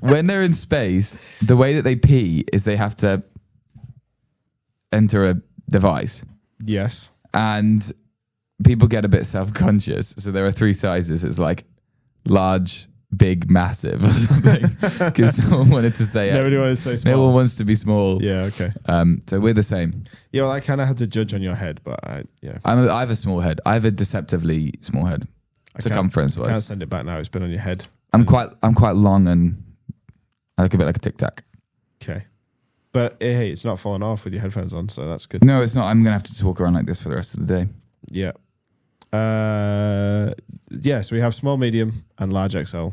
when they're in space, the way that they pee is they have to enter a device. Yes. And people get a bit self-conscious. So there are 3 sizes. It's like large, big, massive or something. Because no one wanted to say it. Nobody wanted to say small. No one wants to be small. Yeah, okay. So we're the same. Yeah, well, I kind of had to judge on your head, but I have a small head. I have a deceptively small head. Circumference-wise. I can't send it back now. It's been on your head. I'm quite long and I look a bit like a Tic Tac. Okay. But hey, it's not falling off with your headphones on, so that's good. No, it's not. I'm going to have to walk around like this for the rest of the day. Yeah. So we have small, medium, and large XL.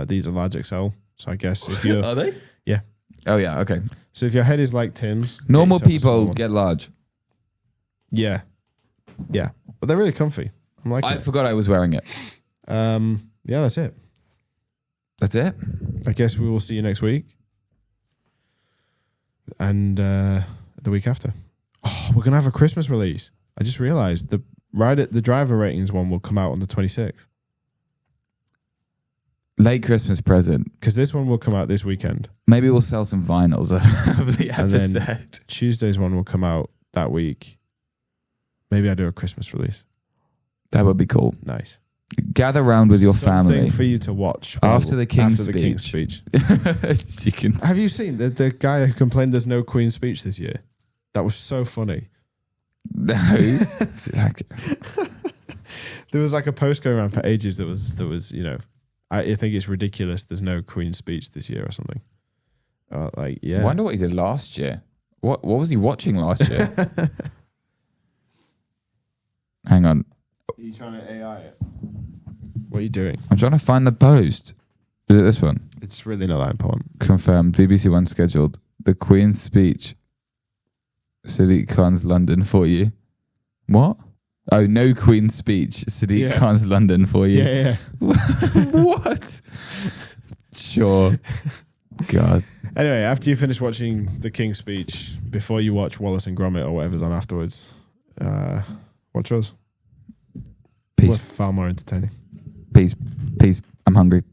These are large XL. So I guess if you're... Are they? Yeah. Oh, yeah. Okay. So if your head is like Tim's... Normal people get large. Yeah. Yeah. But they're really comfy. I forgot I was wearing it. Yeah, that's it. That's it? I guess we will see you next week. And the week after. Oh, we're going to have a Christmas release. I just realized the driver ratings one will come out on the 26th. Late Christmas present. Because this one will come out this weekend. Maybe we'll sell some vinyls of the episode. And then Tuesday's one will come out that week. Maybe I'll do a Christmas release. That would be cool. Nice. Gather round with your family. Something for you to watch. After the King's speech. You Have you seen the guy who complained there's no Queen's speech this year? That was so funny. No. There was like a post going around for ages that was I think it's ridiculous there's no Queen's speech this year or something. Yeah. I wonder what he did last year. What was he watching last year? Hang on. Are you trying to AI it? What are you doing? I'm trying to find the post. Is it this one? It's really not that important. Confirmed. BBC One scheduled. The Queen's speech. Sadiq Khan's London for you. What? Oh, no Queen's speech. Sadiq Khan's London for you. Yeah. What? Sure. God. Anyway, after you finish watching the King's speech, before you watch Wallace and Gromit or whatever's on afterwards, watch us. Peace. We're far more entertaining. Peace. I'm hungry.